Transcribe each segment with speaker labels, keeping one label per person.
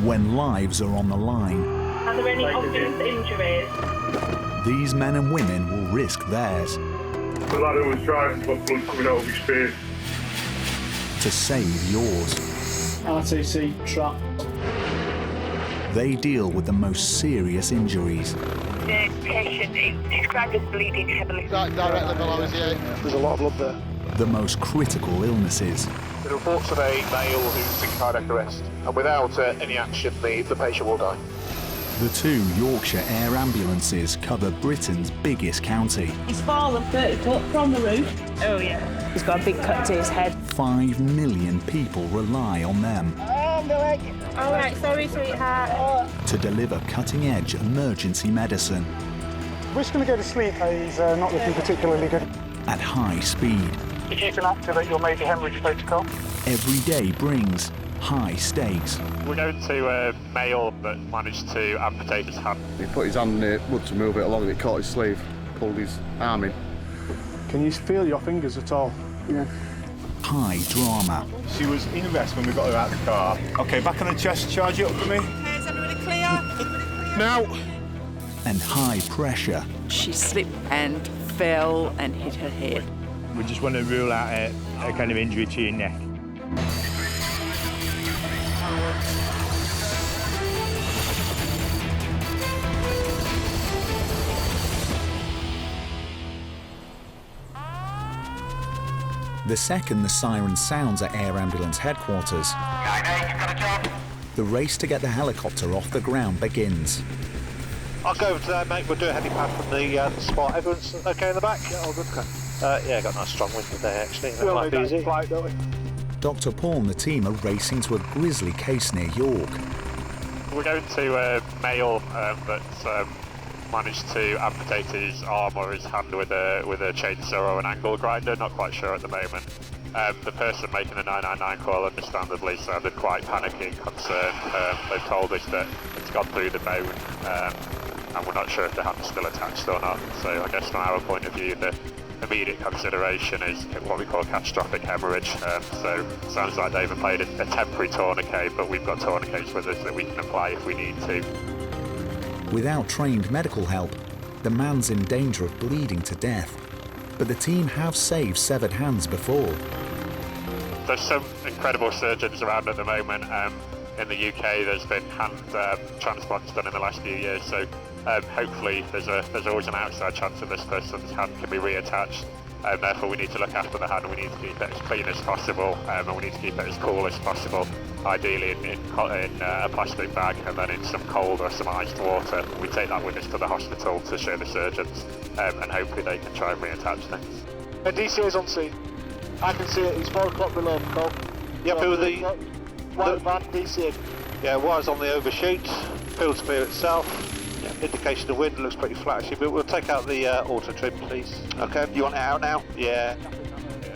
Speaker 1: when lives are on the line.
Speaker 2: Are there any obvious injuries?
Speaker 1: These men and women will risk theirs.
Speaker 3: The lad who was driving got blood coming out of his face.
Speaker 1: To save yours.
Speaker 4: RTC trap.
Speaker 1: They deal with the most serious injuries.
Speaker 5: The patient is described as bleeding heavily.
Speaker 6: Directly below his ear. There's a lot of blood there.
Speaker 1: The most critical illnesses.
Speaker 7: The reports of a male who's in cardiac arrest, and without any action, the patient will die.
Speaker 1: The two Yorkshire Air Ambulances cover Britain's biggest county.
Speaker 2: He's fallen 30 foot from the roof. Oh, yeah. He's got a big cut to his head.
Speaker 1: 5 million people rely on them.
Speaker 2: All right, sorry, sweetheart.
Speaker 1: To deliver cutting-edge emergency medicine.
Speaker 4: We're just going to go to sleep. He's not looking particularly good.
Speaker 1: At high speed.
Speaker 4: If you can activate your major hemorrhage protocol.
Speaker 1: Every day brings high stakes.
Speaker 7: We're going to a male that managed to amputate his hand.
Speaker 6: He put his hand in the wood to move it along and it caught his sleeve, pulled his arm in.
Speaker 4: Can you feel your fingers at all? Yeah.
Speaker 1: High drama.
Speaker 3: She was in arrest when we got her out of the car. OK, back on the chest, charge it up for me.
Speaker 5: Is everybody clear?
Speaker 7: Now!
Speaker 1: And high pressure.
Speaker 8: She slipped and fell and hit her head.
Speaker 3: We just want to rule out a kind of injury to your neck.
Speaker 1: The second the siren sounds at Air Ambulance headquarters,
Speaker 7: You've got a job.
Speaker 1: the race to get the helicopter off the ground begins.
Speaker 7: I'll go over to that, mate. We'll do a helipad from the spot. Everyone's OK in the back? Yeah, all good. Yeah, got a nice strong wind today, actually. That might be easy.
Speaker 4: Flight, don't we?
Speaker 1: Dr. Paul and the team are racing to a grisly case near York.
Speaker 7: We're going to a male that's managed to amputate his arm or his hand with a chainsaw or an angle grinder. Not quite sure at the moment. The person making the 999 call understandably sounded quite panicky and concerned. They've told us that it's gone through the bone and we're not sure if the hand's still attached or not. So I guess from our point of view, the immediate consideration is what we call catastrophic hemorrhage. So it sounds like they've applied a temporary tourniquet, but we've got tourniquets with us that we can apply if we need to.
Speaker 1: Without trained medical help, the man's in danger of bleeding to death. But the team have saved severed hands before.
Speaker 7: There's some incredible surgeons around at the moment. In the UK, there's been hand transplants done in the last few years, so hopefully there's always an outside chance that this person's hand can be reattached. Therefore, we need to look after the hand. We need to keep it as clean as possible, and we need to keep it as cool as possible. Ideally in a plastic bag, and then in some cold or some iced water. We take that with us to the hospital to show the surgeons, and hopefully they can try and reattach things.
Speaker 6: The DCA's on scene. I can see it. It's 4 o'clock below, Cole.
Speaker 7: Yeah, but with the
Speaker 6: White van, DCA.
Speaker 7: yeah, wires on the overshoot, field clear itself. Indication of wind looks pretty flat actually, but we'll take out the auto trim, please. Okay, you want it out now? Yeah.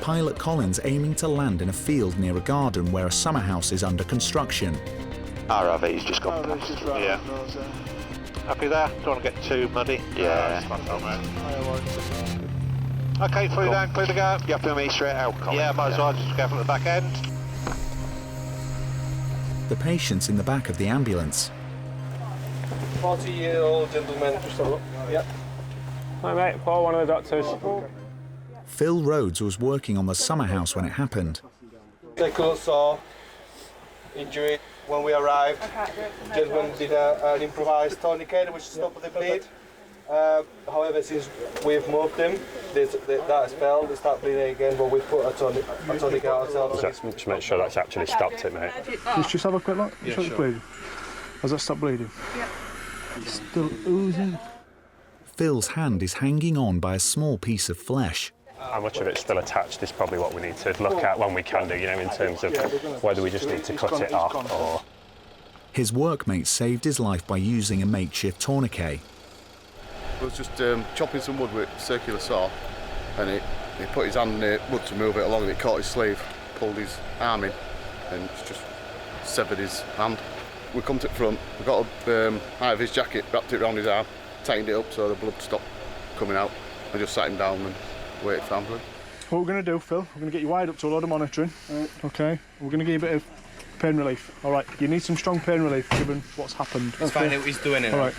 Speaker 1: Pilot Collins aiming to land in a field near a garden where a summer house is under construction.
Speaker 7: RRV's just gone past. Yeah. Happy there? Don't want to get too muddy. Yeah. Okay, through down, clear to go. You have to me straight out, Colin. Yeah, might as well just go from the back end.
Speaker 1: The patient's in the back of the ambulance.
Speaker 4: 40-year-old gentleman, just have a look. Yep. Hi mate, Paul, one of the doctors.
Speaker 1: Phil Rhodes was working on the summer house when it happened.
Speaker 4: Technical saw injury. When we arrived, the gentleman did an improvised tourniquet which stopped the bleed. However, since we've moved him, that has failed, they start bleeding again, but we've put a tourniquet ourselves.
Speaker 9: Just make sure that's actually stopped it, mate.
Speaker 4: Let's just have a quick look. Yeah, sure. Bleeding. Has that stopped bleeding? Yeah. Still oozing.
Speaker 1: Phil's hand is hanging on by a small piece of flesh.
Speaker 9: How much of it's still attached is probably what we need to look at when we can do, in terms of whether we just need to cut it off or...
Speaker 1: His workmate saved his life by using a makeshift tourniquet.
Speaker 6: I was just chopping some wood with a circular saw, and he put his hand in the wood to move it along, and it caught his sleeve, pulled his arm in, and just severed his hand. We come to the front, we got out of his jacket, wrapped it around his arm, tightened it up so the blood stopped coming out, and just sat him down and waited for ambulance.
Speaker 4: What we're going to do, Phil, we're going to get you wired up to a load of monitoring. Right. Okay. We're going to give you a bit of
Speaker 10: pain relief. All right, you need some strong pain relief given what's happened.
Speaker 11: Let's find out what he's doing in
Speaker 10: All
Speaker 11: it.
Speaker 10: right,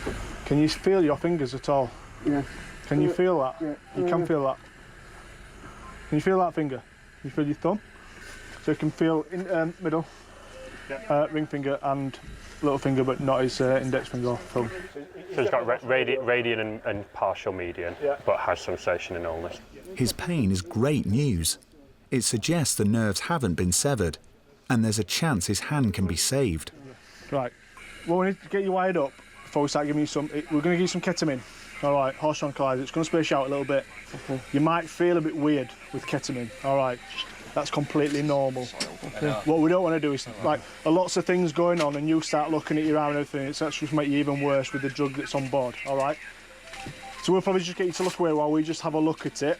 Speaker 10: can you feel your fingers at all?
Speaker 12: Yeah.
Speaker 10: Can you feel that?
Speaker 12: Yeah.
Speaker 10: You can feel that. Can you feel that finger? Can you feel your thumb? So you can feel in middle, ring finger and little finger, but not his index finger or thumb.
Speaker 9: So he's got radian and partial median, but has sensation and illness.
Speaker 1: His pain is great news. It suggests the nerves haven't been severed, and there's a chance his hand can be saved.
Speaker 10: Right. Well, we need to get you wired up before we start giving you some. We're going to give you some ketamine. All right, horse tranquilizer. It's going to space you out a little bit. You might feel a bit weird with ketamine. All right. That's completely normal. Okay. What we don't want to do is, like, lots of things going on and you start looking at your arm and everything, it's actually just make you even worse with the drug that's on board, all right? So we'll probably just get you to look away while we just have a look at it.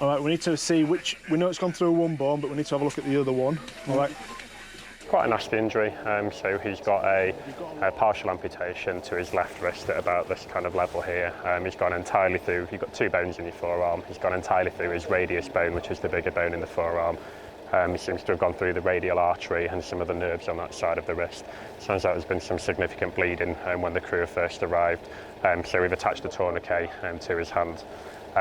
Speaker 10: All right, we need to see which, we know it's gone through one bone, but we need to have a look at the other one, all right?
Speaker 9: Quite a nasty injury, so he's got a partial amputation to his left wrist at about this kind of level here. He's gone entirely through, you've got 2 bones in your forearm, he's gone entirely through his radius bone, which is the bigger bone in the forearm. He seems to have gone through the radial artery and some of the nerves on that side of the wrist. Sounds like there's been some significant bleeding when the crew first arrived, so we've attached a tourniquet to his hand.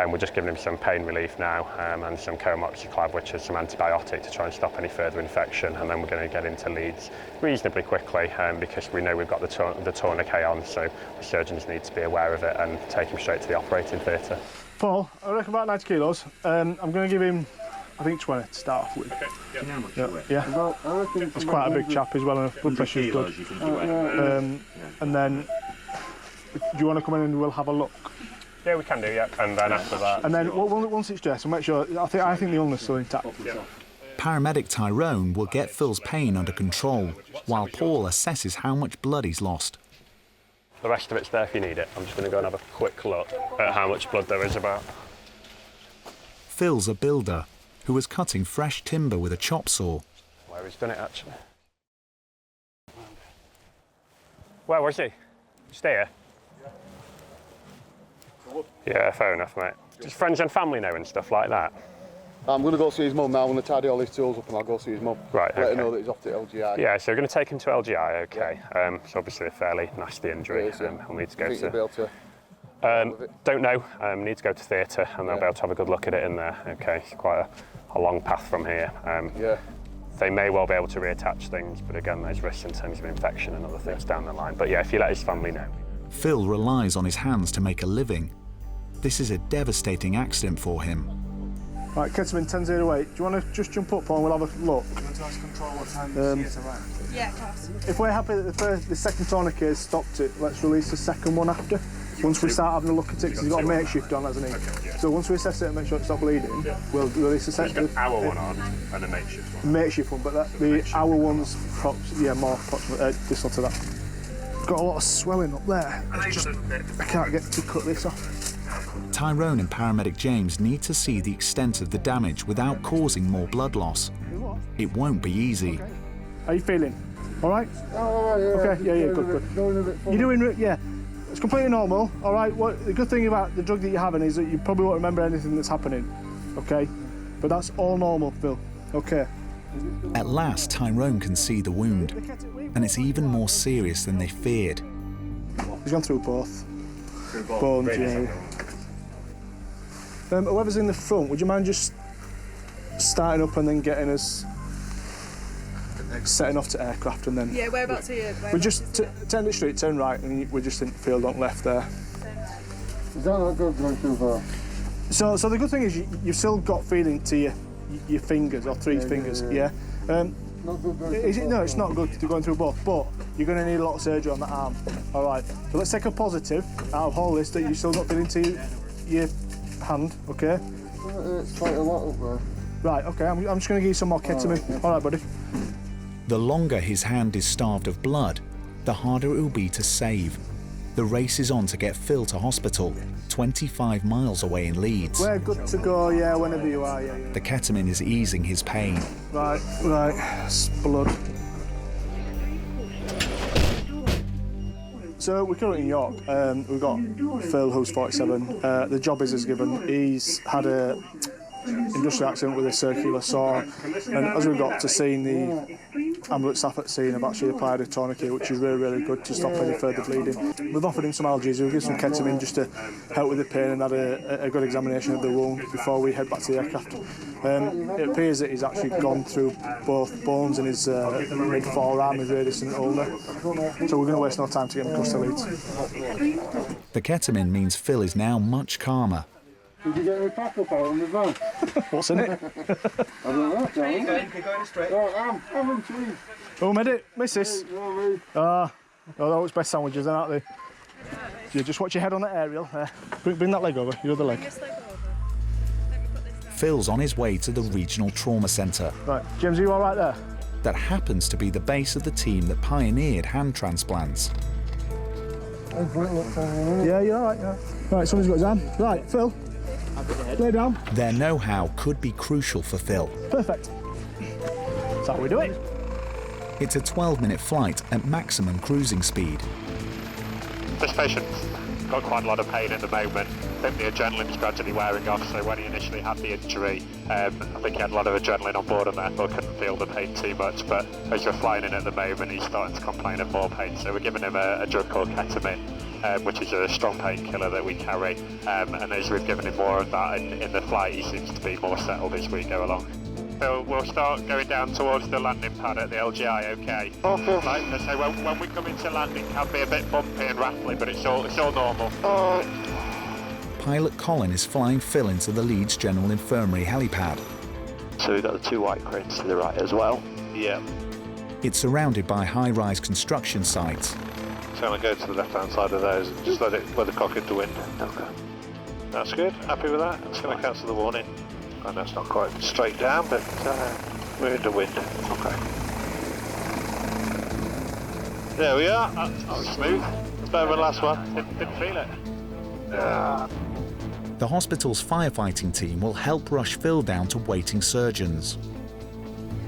Speaker 9: We're just giving him some pain relief now and some comoxiclav, which is some antibiotic to try and stop any further infection, and then we're going to get into leads reasonably quickly because we know we've got the tourniquet on, so the surgeons need to be aware of it and take him straight to the operating theatre.
Speaker 10: Paul, I reckon about 90 kilos. I'm going to give him, I think, 20 to start off with.
Speaker 11: Okay.
Speaker 10: Yeah.
Speaker 12: Well, I reckon
Speaker 10: That's quite a big chap as well, and blood pressure is good. And then, do you want to come in and we'll have a look?
Speaker 9: Yeah, we can do, yeah. And then after that...
Speaker 10: And then once it's dressed, we'll make sure... I think the illness is still intact.
Speaker 1: Paramedic Tyrone will get Phil's pain under control, while Paul assesses how much blood he's lost.
Speaker 9: The rest of it's there if you need it. I'm just going to go and have a quick look at how much blood there is about.
Speaker 1: Phil's a builder who was cutting fresh timber with a chop saw.
Speaker 9: Where he's done it, actually. Where was he? Just here? Yeah, fair enough, mate. Does friends and family know and stuff like that?
Speaker 6: I'm going to go see his mum now. I'm going to tidy all his tools up and I'll go see his mum.
Speaker 9: Right,
Speaker 6: Let her know that he's off to LGI.
Speaker 9: Yeah, so we're going to take him to LGI, okay. It's obviously a fairly nasty injury. We'll need to go
Speaker 6: to... Be able to
Speaker 9: don't know. Need to go to theatre and they'll be able to have a good look at it in there, okay. It's quite a long path from here. They may well be able to reattach things, but again, there's risks in terms of infection and other things down the line. But yeah, if you let his family know.
Speaker 1: Phil relies on his hands to make a living. This is a devastating accident for him.
Speaker 10: Right, ketamine 1008. Do you want to just jump up, Paul, and we'll have a look?
Speaker 12: You want to ask control what time you see it around?
Speaker 2: Yeah, of course.
Speaker 10: If we're happy that the second tourniquet has stopped it, let's release the second one after. Once we start having a look at it, because he's got a makeshift on, hasn't he? Okay, yeah. So once we assess it and make sure it's not bleeding, we'll release the second.
Speaker 9: Our one on and a makeshift one.
Speaker 10: Makeshift one, but our one's more approximate, distal to that. Got a lot of swelling up there. I can't get to cut this off.
Speaker 1: Tyrone and paramedic James need to see the extent of the damage without causing more blood loss. It won't be easy.
Speaker 10: How are you feeling? All right? Okay, yeah, good. You're doing, yeah. It's completely normal, all right? The good thing about the drug that you're having is that you probably won't remember anything that's happening, okay? But that's all normal, Phil, okay?
Speaker 1: At last, Tyrone can see the wound, and it's even more serious than they feared.
Speaker 10: He's gone through both. Bones, yeah. Whoever's in the front, would you mind just starting up and then getting us setting off to aircraft and then...
Speaker 2: Yeah, whereabouts are you?
Speaker 10: We just turn the street, turn right, and we're just in field on left there.
Speaker 12: Is that not good going too far?
Speaker 10: So the good thing is you've still got feeling to your fingers, or three fingers, yeah?
Speaker 12: Not good going too far.
Speaker 10: No, it's not good to going through both, but you're going to need a lot of surgery on that arm, all right? So let's take a positive out of all this that you're still not feeling to your hand, okay?
Speaker 12: It's quite a lot up there.
Speaker 10: Right, okay, I'm just going to give you some more ketamine. All right, buddy.
Speaker 1: The longer his hand is starved of blood, the harder it will be to save. The race is on to get Phil to hospital, 25 miles away in Leeds.
Speaker 10: We're good to go, yeah, whenever you are, yeah.
Speaker 1: The ketamine is easing his pain.
Speaker 10: Right, it's blood. So we're currently in York. We've got Phil, who's 47. The job is as given. He's had a industrial accident with a circular saw, and as we got to seeing the ambulance staff at scene have actually applied a tourniquet, which is really, really good to stop any further bleeding. We've offered him some analgesics, we've given some ketamine just to help with the pain, and had a good examination of the wound before we head back to the aircraft. It appears that he's actually gone through both bones in his mid-forearm, his radius and ulnar, so we're going to waste no time to get him across to Leeds.
Speaker 1: The ketamine means Phil is now much calmer.
Speaker 12: Did you get any backup out on the van?
Speaker 10: What's in it?
Speaker 12: I don't know.
Speaker 4: Keep going straight.
Speaker 12: Oh, I'm intrigued.
Speaker 10: Oh, medic, missus. Oh, it's best sandwiches, then, aren't they? You just watch your head on the aerial. Bring that leg over, your other leg.
Speaker 1: Phil's on his way to the regional trauma centre.
Speaker 10: Right, James, are you all right there?
Speaker 1: That happens to be the base of the team that pioneered hand transplants.
Speaker 10: Yeah, you're all right, yeah. Right, someone's got his arm. Right, Phil, lay down.
Speaker 1: Their know-how could be crucial for Phil.
Speaker 10: Perfect. That's how we do it.
Speaker 1: It's a 12-minute flight at maximum cruising speed.
Speaker 7: This patient's got quite a lot of pain at the moment. I think the adrenaline's gradually wearing off, so when he initially had the injury, I think he had a lot of adrenaline on board and therefore couldn't feel the pain too much, but as we're flying in at the moment, he's starting to complain of more pain, so we're giving him a drug called ketamine, which is a strong painkiller that we carry, and as we've given him more of that in the flight, he seems to be more settled as we go along. So we'll start going down towards the landing pad at the LGI, okay? Right, so when we come into landing, it can be a bit bumpy and rattly, but it's all normal.
Speaker 1: Pilot Colin is flying Phil into the Leeds General Infirmary helipad.
Speaker 11: So we've got the two white cranes to the right as well.
Speaker 7: Yeah.
Speaker 1: It's surrounded by high-rise construction sites.
Speaker 7: So I'm going to go to the left-hand side of those and just let the cock into wind.
Speaker 11: Okay.
Speaker 7: That's good. Happy with that? It's going to cancel the warning. I know it's not quite straight down, but we're into wind.
Speaker 11: Okay.
Speaker 7: There we are. That's smooth. Better than the last one. Didn't feel it.
Speaker 1: The hospital's firefighting team will help rush Phil down to waiting surgeons.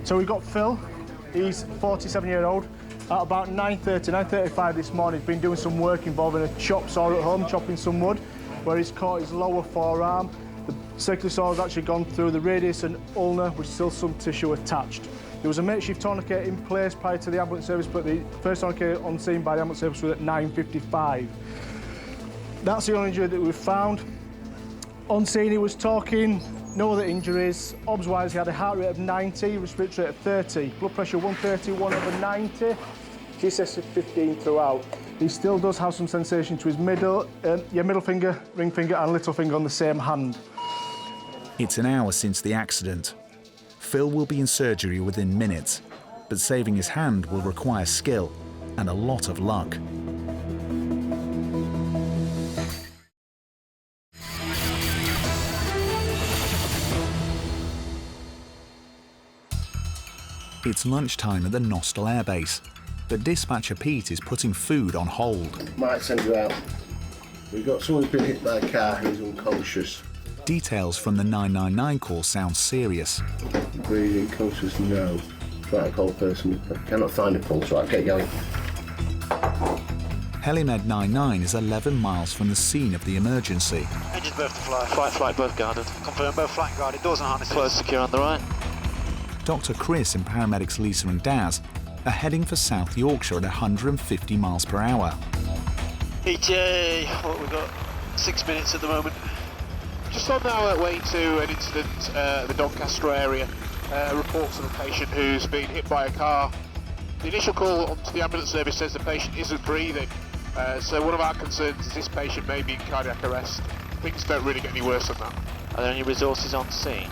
Speaker 10: So we've got Phil. He's 47-year-old. At about 9:35 this morning, he's been doing some work involving a chop saw at home, chopping some wood, where he's caught his lower forearm. The circular saw has actually gone through the radius and ulnar, with still some tissue attached. There was a makeshift tourniquet in place prior to the ambulance service, but the first tourniquet on scene by the ambulance service was at 9:55. That's the only injury that we've found. On scene, he was talking, no other injuries. Obs-wise, he had a heart rate of 90, respiratory rate of 30, blood pressure 130, 1/90, GCS of 15 throughout. He still does have some sensation to his middle finger, ring finger, and little finger on the same hand.
Speaker 1: It's an hour since the accident. Phil will be in surgery within minutes, but saving his hand will require skill and a lot of luck. It's lunchtime at the Nostell Air Base, but dispatcher Pete is putting food on hold.
Speaker 13: Might send you out. We've got someone who's been hit by a car who's unconscious.
Speaker 1: Details from the 999 call sound serious.
Speaker 13: Breathing, conscious, no. Try to call a person. I cannot find a pulse, right, get going.
Speaker 1: Helimed 99 is 11 miles from the scene of the emergency.
Speaker 11: Engines both to fly. Flight both guarded. Confirm both flight guarded. Doors and harnesses. Close secure on the right.
Speaker 1: Dr. Chris and paramedics Lisa and Daz are heading for South Yorkshire at 150 miles per hour.
Speaker 11: ETA, what we've got? 6 minutes at the moment.
Speaker 14: Just on our way to an incident the Doncaster area, reports of a patient who's been hit by a car. The initial call onto the ambulance service says the patient isn't breathing, so one of our concerns is this patient may be in cardiac arrest. Things don't really get any worse than that.
Speaker 11: Are there any resources on scene?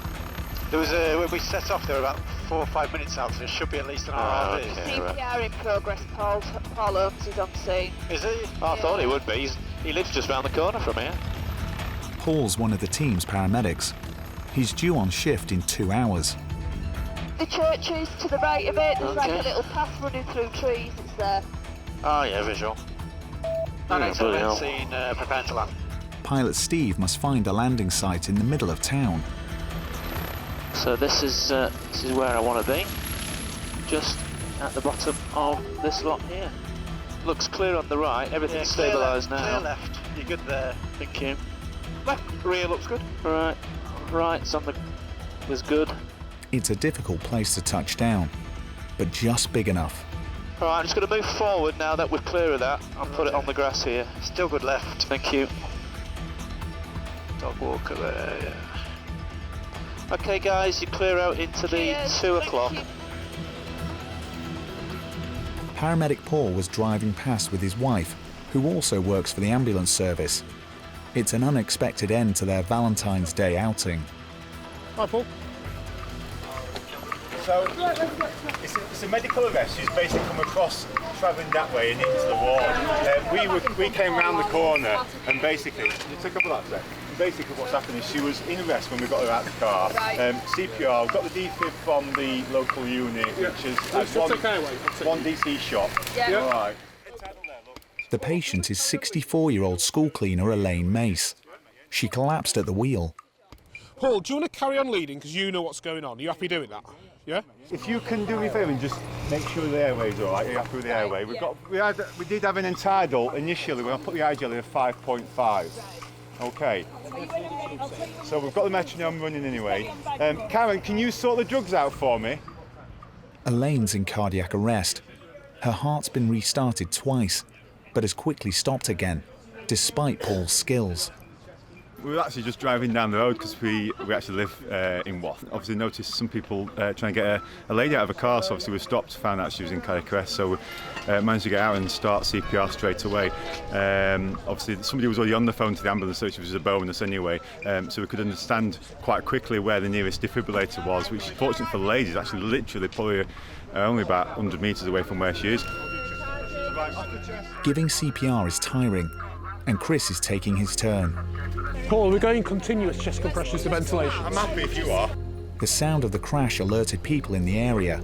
Speaker 15: There was when we set off, there were about 4 or 5 minutes out, so there should be at least an hour.
Speaker 5: CPR in progress. Paul Holmes is on scene.
Speaker 15: Is he?
Speaker 11: I thought he would be. He lives just round the corner from here.
Speaker 1: Paul's one of the team's paramedics. He's due on shift in 2 hours.
Speaker 5: The church is to the right of it. There's like a little path running through trees. It's there.
Speaker 11: Oh yeah, visual.
Speaker 15: Excellent scene, preparing to land.
Speaker 1: Pilot Steve must find a landing site in the middle of town.
Speaker 11: So this is where I want to be, just at the bottom of this lot here. Looks clear on the right, everything's stabilised now.
Speaker 15: Clear left, you're good there.
Speaker 11: Thank you.
Speaker 15: Left rear looks good.
Speaker 11: Right's on the was good.
Speaker 1: It's a difficult place to touch down. but just big enough.
Speaker 11: All right, I'm just going to move forward now that we're clear of that. I'll put it on the grass here. Still good left. Thank you. Dog walker there, yeah. Okay, guys, you clear out into the 2 o'clock.
Speaker 1: Paramedic Paul was driving past with his wife, who also works for the ambulance service. It's an unexpected end to their Valentine's Day outing.
Speaker 10: Hi, Paul.
Speaker 3: So, it's a medical arrest. She's basically come across, travelling that way and into the wall. We came round the corner and basically, you took up a lot of that. Basically what's happened is she was in arrest when we got her out of the car. CPR, got the defib from the local unit, which is one DC shot. Yeah. All right.
Speaker 1: The patient is 64-year-old school cleaner Elaine Mace. She collapsed at the wheel.
Speaker 16: Paul, do you want to carry on leading because you know what's going on? Are you happy doing that? Yeah?
Speaker 3: If you can do me a favour and just make sure the airway's all right, you're happy with the airway. We did have an entidal initially when I put the eye gel in at 5.5. Okay. So we've got the metronome running anyway. Karen, can you sort the drugs out for me?
Speaker 1: Elaine's in cardiac arrest. Her heart's been restarted twice, but has quickly stopped again, despite Paul's skills.
Speaker 3: We were actually just driving down the road because we actually live in Wath. Obviously noticed some people trying to get a lady out of a car, so obviously we stopped, found out she was in cardiac arrest, so we managed to get out and start CPR straight away. Obviously somebody was already on the phone to the ambulance, which was a bonus anyway, so we could understand quite quickly where the nearest defibrillator was, which, fortunately for the lady, is actually literally probably only about 100 metres away from where she is.
Speaker 1: Giving CPR is tiring, and Chris is taking his turn.
Speaker 16: Paul, we're going continuous chest compressions to ventilation.
Speaker 3: I'm happy if you are.
Speaker 1: The sound of the crash alerted people in the area.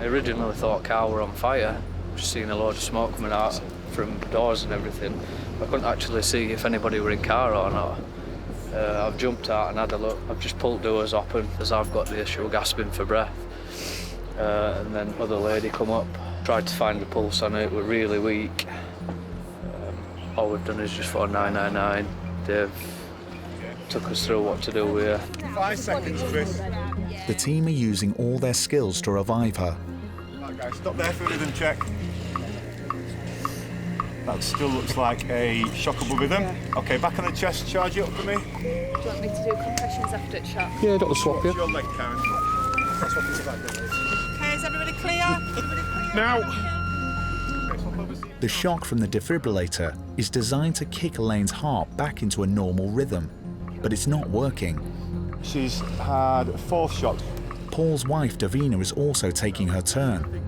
Speaker 17: I originally thought the car were on fire. Just seen a load of smoke coming out from doors and everything. I couldn't actually see if anybody were in car or not. I've jumped out and had a look. I've just pulled doors open as I've got the issue of gasping for breath. And then other lady come up, tried to find the pulse on it, were really weak. All we've done is just phone 999. They've took us through what to do with her.
Speaker 3: 5 seconds, Chris.
Speaker 1: The team are using all their skills to revive her.
Speaker 3: Right, guys, stop there for a rhythm check. That still looks like a shockable rhythm. Okay, back on the chest, charge it up for me.
Speaker 18: Do you want me to do compressions after it's shot?
Speaker 16: Yeah, got the swap, yeah.
Speaker 3: What's your leg, Karen?
Speaker 18: Okay, is everybody clear?
Speaker 16: Now.
Speaker 1: The shock from the defibrillator is designed to kick Elaine's heart back into a normal rhythm, but it's not working.
Speaker 3: She's had 4 shots.
Speaker 1: Paul's wife, Davina, is also taking her turn.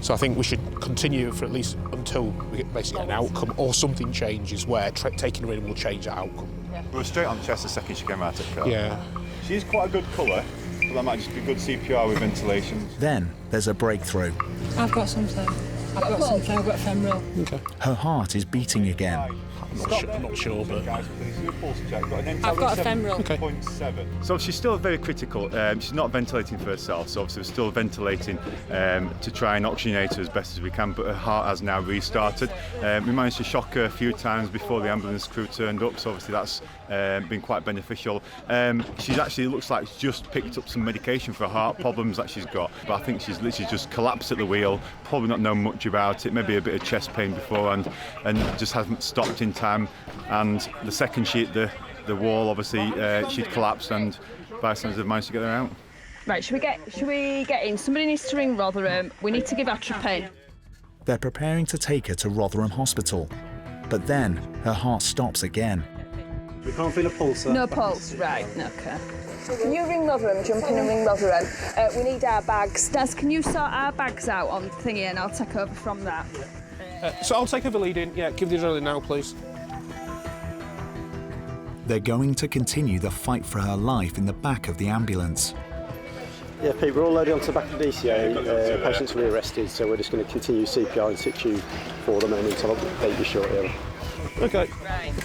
Speaker 16: So I think we should continue for at least until we get basically an outcome or something changes where taking her in will change that outcome.
Speaker 3: We were straight on chest the second she came out of the car.
Speaker 16: Yeah.
Speaker 3: She's quite a good colour, but that might just be good CPR with ventilation.
Speaker 1: Then there's a breakthrough.
Speaker 18: I've got something. I've got femoral.
Speaker 16: Okay.
Speaker 1: Her heart is beating again.
Speaker 16: I'm not sure, but...
Speaker 18: I've got a femoral.
Speaker 16: Okay.
Speaker 3: 0.7. So she's still very critical. She's not ventilating for herself, so obviously we're still ventilating to try and oxygenate her as best as we can, but her heart has now restarted. We managed to shock her a few times before the ambulance crew turned up, so obviously that's been quite beneficial. She's actually, looks like she's just picked up some medication for heart problems that she's got, but I think she's literally just collapsed at the wheel, probably not known much about it, maybe a bit of chest pain beforehand, and just hasn't stopped in time. And the second she hit the wall, obviously she'd collapsed, and bystanders have managed to get her out.
Speaker 2: Right, should we get in? Somebody needs to ring Rotherham. We need to give atropine.
Speaker 1: They're preparing to take her to Rotherham Hospital, but then her heart stops again.
Speaker 12: We can't feel a pulse.
Speaker 2: No pulse, right, okay. Can you ring Rotherham, jump in and ring Rotherham? We need our bags. Des, can you sort our bags out on thingy and I'll take over from that?
Speaker 16: So I'll take over leading. Yeah, give the adrenaline now, please.
Speaker 1: They're going to continue the fight for her life in the back of the ambulance.
Speaker 19: Yeah, Pete, we're all loaded onto the back of the DCA. Patients were arrested, so we're just going to continue CPR in situ for them and until I'll update you shortly.
Speaker 16: Okay,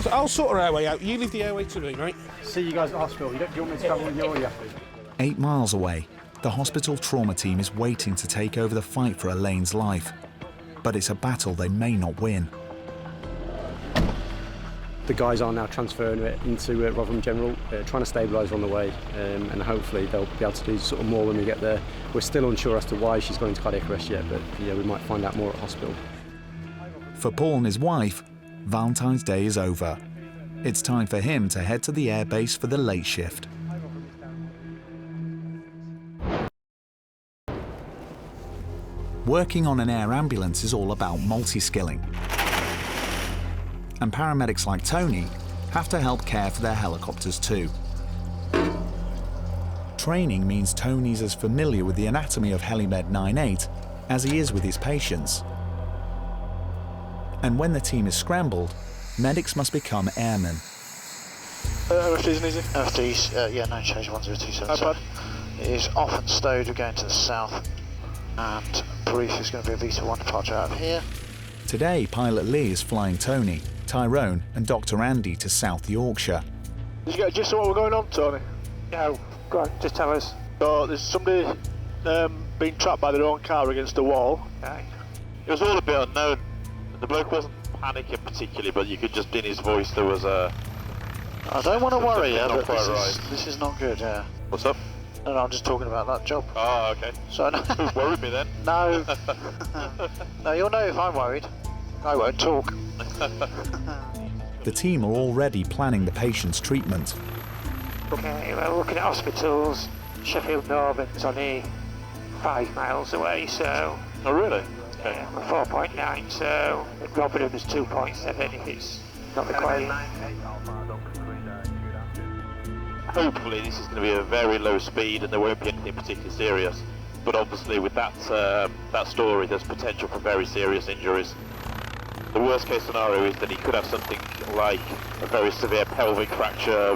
Speaker 16: so I'll sort her airway out. You leave the airway to me, right?
Speaker 12: See you guys at the hospital. Do you want me to travel with you or you have to?
Speaker 1: 8 miles away, the hospital trauma team is waiting to take over the fight for Elaine's life. But it's a battle they may not win.
Speaker 19: The guys are now transferring it into Rotherham General trying to stabilise on the way, and hopefully they'll be able to do sort of more when we get there. We're still unsure as to why she's gone into cardiac arrest yet, but yeah, we might find out more at hospital.
Speaker 1: For Paul and his wife, Valentine's Day is over. It's time for him to head to the airbase for the late shift. Working on an air ambulance is all about multi-skilling. And paramedics like Tony have to help care for their helicopters too. Training means Tony's as familiar with the anatomy of Helimed 98 as he is with his patients. And when the team is scrambled, medics must become airmen.
Speaker 15: RFD's an easy? RFD's, yeah, no change, 1027. It is off and stowed, we're going to the south, and brief is going to be a Vita 1 departure out of here.
Speaker 1: Today, pilot Lee is flying Tony, Tyrone and Dr. Andy to South Yorkshire.
Speaker 14: Did you get a gist of what we're going on, Tony?
Speaker 11: No, go on, just tell us.
Speaker 14: So there's somebody being trapped by their own car against a wall.
Speaker 11: Okay.
Speaker 20: It was all a bit unknown. The bloke wasn't panicking particularly, but you could just, in his voice, there was a...
Speaker 15: I don't want to worry you, but
Speaker 20: right.
Speaker 15: this is not good, yeah.
Speaker 20: What's up?
Speaker 15: No, I'm just talking about that job.
Speaker 20: Oh, okay.
Speaker 15: So no.
Speaker 20: Worried me then?
Speaker 15: No. No, you'll know if I'm worried. I won't talk.
Speaker 1: The team are already planning the patient's treatment.
Speaker 11: Okay, we're looking at hospitals. Sheffield Northern's only 5 miles away, so...
Speaker 20: Oh, really? Okay.
Speaker 11: We're 4.9, so Rotherham's 2.7 if it's not required.
Speaker 20: Hopefully this is going to be a very low speed and there won't be anything particularly serious. But obviously with that story there's potential for very serious injuries. The worst case scenario is that he could have something like a very severe pelvic fracture,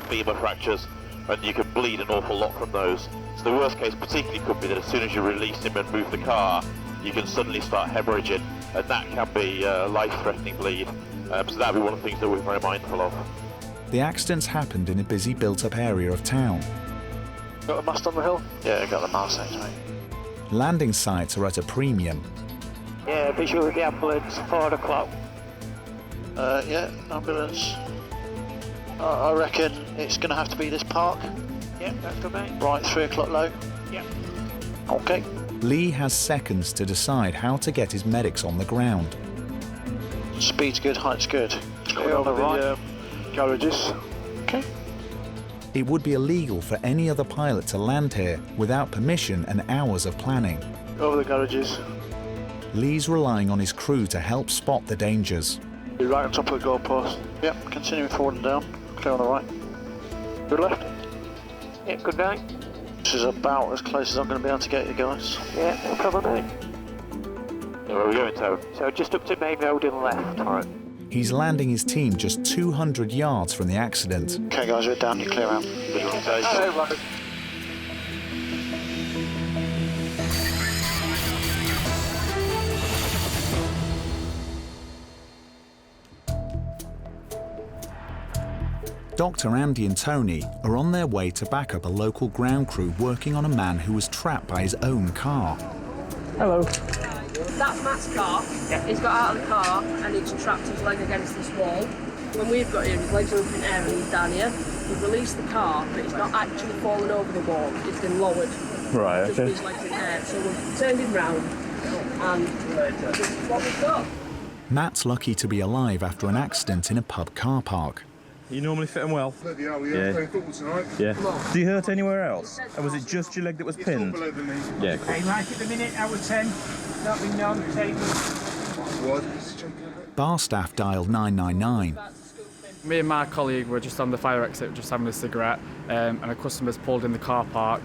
Speaker 20: femur fractures, and you can bleed an awful lot from those. So the worst case particularly could be that as soon as you release him and move the car, you can suddenly start hemorrhaging, and that can be a life-threatening bleed. So that would be one of the things that we're very mindful of.
Speaker 1: The accidents happened in a busy built-up area of town.
Speaker 14: Got the mast on the hill?
Speaker 15: Yeah, got the mast, mate.
Speaker 1: Landing sites are at a premium.
Speaker 11: Yeah, visual with the ambulance, 4 o'clock.
Speaker 15: Yeah, ambulance. I reckon it's going to have to be this park.
Speaker 11: Yeah, that's good, mate.
Speaker 15: Right, 3 o'clock low.
Speaker 11: Yeah.
Speaker 15: Okay.
Speaker 1: Lee has seconds to decide how to get his medics on the ground.
Speaker 15: Speed's good, height's good.
Speaker 14: Clear on the right. Garages.
Speaker 15: Okay.
Speaker 1: It would be illegal for any other pilot to land here without permission and hours of planning.
Speaker 14: Over the garages.
Speaker 1: Lee's relying on his crew to help spot the dangers.
Speaker 14: Be right on top of the goalpost.
Speaker 15: Yep, continuing forward and down. Clear on the right.
Speaker 14: Good left.
Speaker 11: Yeah, good night.
Speaker 15: This is about as close as I'm going to be able to get you guys.
Speaker 11: Yeah, no problem, mate.
Speaker 20: Yeah, where are we going, Toad?
Speaker 11: So just up to main road and left.
Speaker 20: Alright.
Speaker 1: He's landing his team just 200 yards from the accident.
Speaker 15: Okay guys, we're down, you clear out.
Speaker 1: Dr. Andy and Tony are on their way to back up a local ground crew working on a man who was trapped by his own car.
Speaker 10: Hello.
Speaker 18: That's Matt's car. Yeah. He's got out of the car and he's trapped his leg against this wall. When we've got here, his legs are up in air and he's down here. We've released the car, but it's not actually fallen over the wall. It's been lowered.
Speaker 10: Right,
Speaker 18: just
Speaker 10: okay.
Speaker 18: with his legs in air. So we've turned him round and this is what we've got.
Speaker 1: Matt's lucky to be alive after an accident in a pub car park.
Speaker 21: You normally fit them well?
Speaker 4: Yeah. Playing football tonight.
Speaker 21: Yeah. Do you hurt anywhere else? Or was it just your leg that was pinned?
Speaker 4: Below the knee.
Speaker 21: Yeah, cool.
Speaker 18: Hey, like at the minute, out of 10. Not been known to take
Speaker 1: Bar staff dialed 999.
Speaker 22: Me and my colleague were just on the fire exit, just having a cigarette, and a customer's pulled in the car park,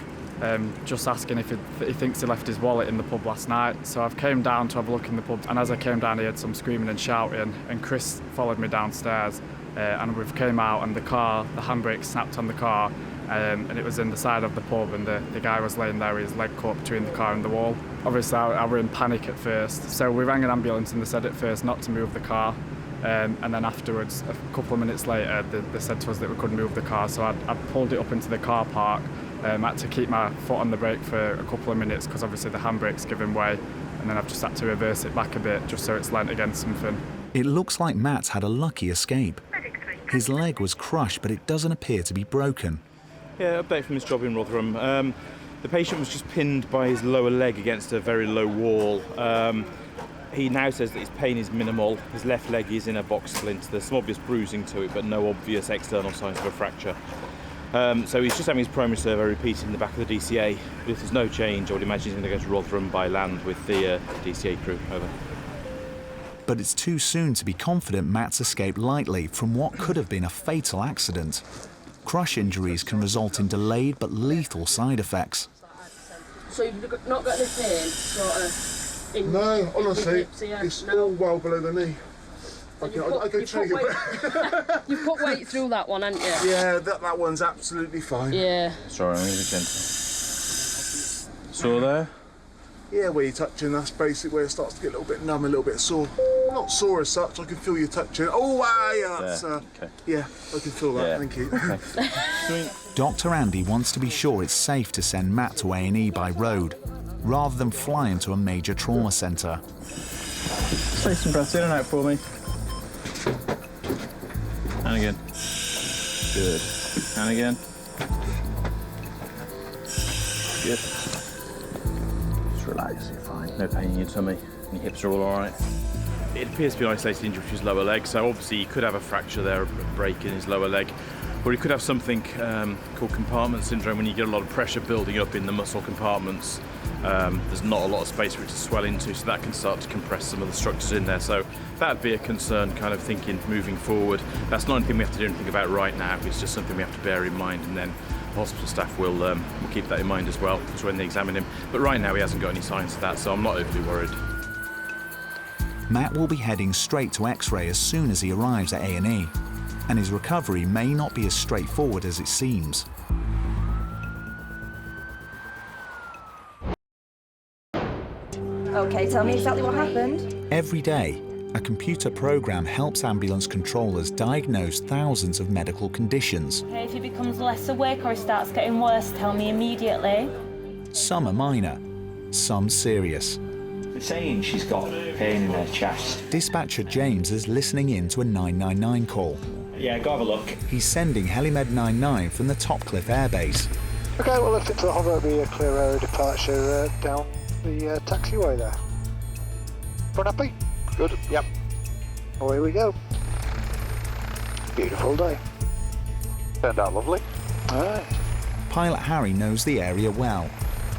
Speaker 22: just asking if he thinks he left his wallet in the pub last night. So I've came down to have a look in the pub, and as I came down, he had some screaming and shouting, and Chris followed me downstairs. And we came out and the handbrake snapped on the car, and it was in the side of the pub, and the guy was laying there with his leg caught between the car and the wall. Obviously I were in panic at first, so we rang an ambulance and they said at first not to move the car, and then afterwards, a couple of minutes later, they said to us that we couldn't move the car, so I pulled it up into the car park. I had to keep my foot on the brake for a couple of minutes because obviously the handbrake's giving way, and then I've just had to reverse it back a bit just so it's leant against something.
Speaker 1: It looks like Matt's had a lucky escape. His leg was crushed, but it doesn't appear to be broken.
Speaker 21: Yeah, update from his job in Rotherham. The patient was just pinned by his lower leg against a very low wall. He now says that his pain is minimal. His left leg is in a box splint. There's some obvious bruising to it, but no obvious external signs of a fracture. So he's just having his primary survey repeated in the back of the DCA. But if there's no change, I would imagine he's going to go to Rotherham by land with the DCA crew. Over.
Speaker 1: But it's too soon to be confident Matt's escaped lightly from what could have been a fatal accident. Crush injuries can result in delayed but lethal side effects.
Speaker 18: So you've not got any pain, sort of?
Speaker 6: No, honestly, it's all well below the knee. I go trigger.
Speaker 18: You've put weight through that one, haven't you?
Speaker 6: Yeah, that one's absolutely fine.
Speaker 18: Yeah.
Speaker 21: Sorry, I'm going to be gentle. Sore there?
Speaker 6: Yeah, where you're touching, that's basically where it starts to get a little bit numb, a little bit sore. Not sore as such, I can feel you touching. Oh, yeah, that's,
Speaker 21: okay.
Speaker 6: Yeah, I can feel that, thank you.
Speaker 21: Okay.
Speaker 1: Dr. Andy wants to be sure it's safe to send Matt to A&E by road, rather than fly him to a major trauma centre.
Speaker 21: Take some breaths in and out for me. And again. Good. And again. Good. Just relax, you're fine. No pain in your tummy. And your hips are all right. It appears to be an isolated injury to his lower leg, so obviously he could have a fracture there, a break in his lower leg. Or he could have something called compartment syndrome, when you get a lot of pressure building up in the muscle compartments. There's not a lot of space for it to swell into, so that can start to compress some of the structures in there. So that'd be a concern, kind of thinking moving forward. That's not anything we have to do anything about right now. It's just something we have to bear in mind, and then the hospital staff will keep that in mind as well, because when they examine him. But right now he hasn't got any signs of that, so I'm not overly worried.
Speaker 1: Matt will be heading straight to X-ray as soon as he arrives at A&E, and his recovery may not be as straightforward as it seems.
Speaker 2: Okay, tell me exactly what happened.
Speaker 1: Every day, a computer program helps ambulance controllers diagnose thousands of medical conditions.
Speaker 8: Okay, if he becomes less awake or he starts getting worse, tell me immediately.
Speaker 1: Some are minor, some serious.
Speaker 23: They're saying she's got pain in her chest.
Speaker 1: Dispatcher James is listening in to a 999 call.
Speaker 23: Yeah, go have a look.
Speaker 1: He's sending Helimed 99 from the Topcliffe Air Base.
Speaker 15: Okay, we'll lift it to the hover, it'll be a clear area departure down the taxiway there. Run happy? Good, yep. Away we go. Beautiful day. Turned out lovely. Alright.
Speaker 1: Pilot Harry knows the area well.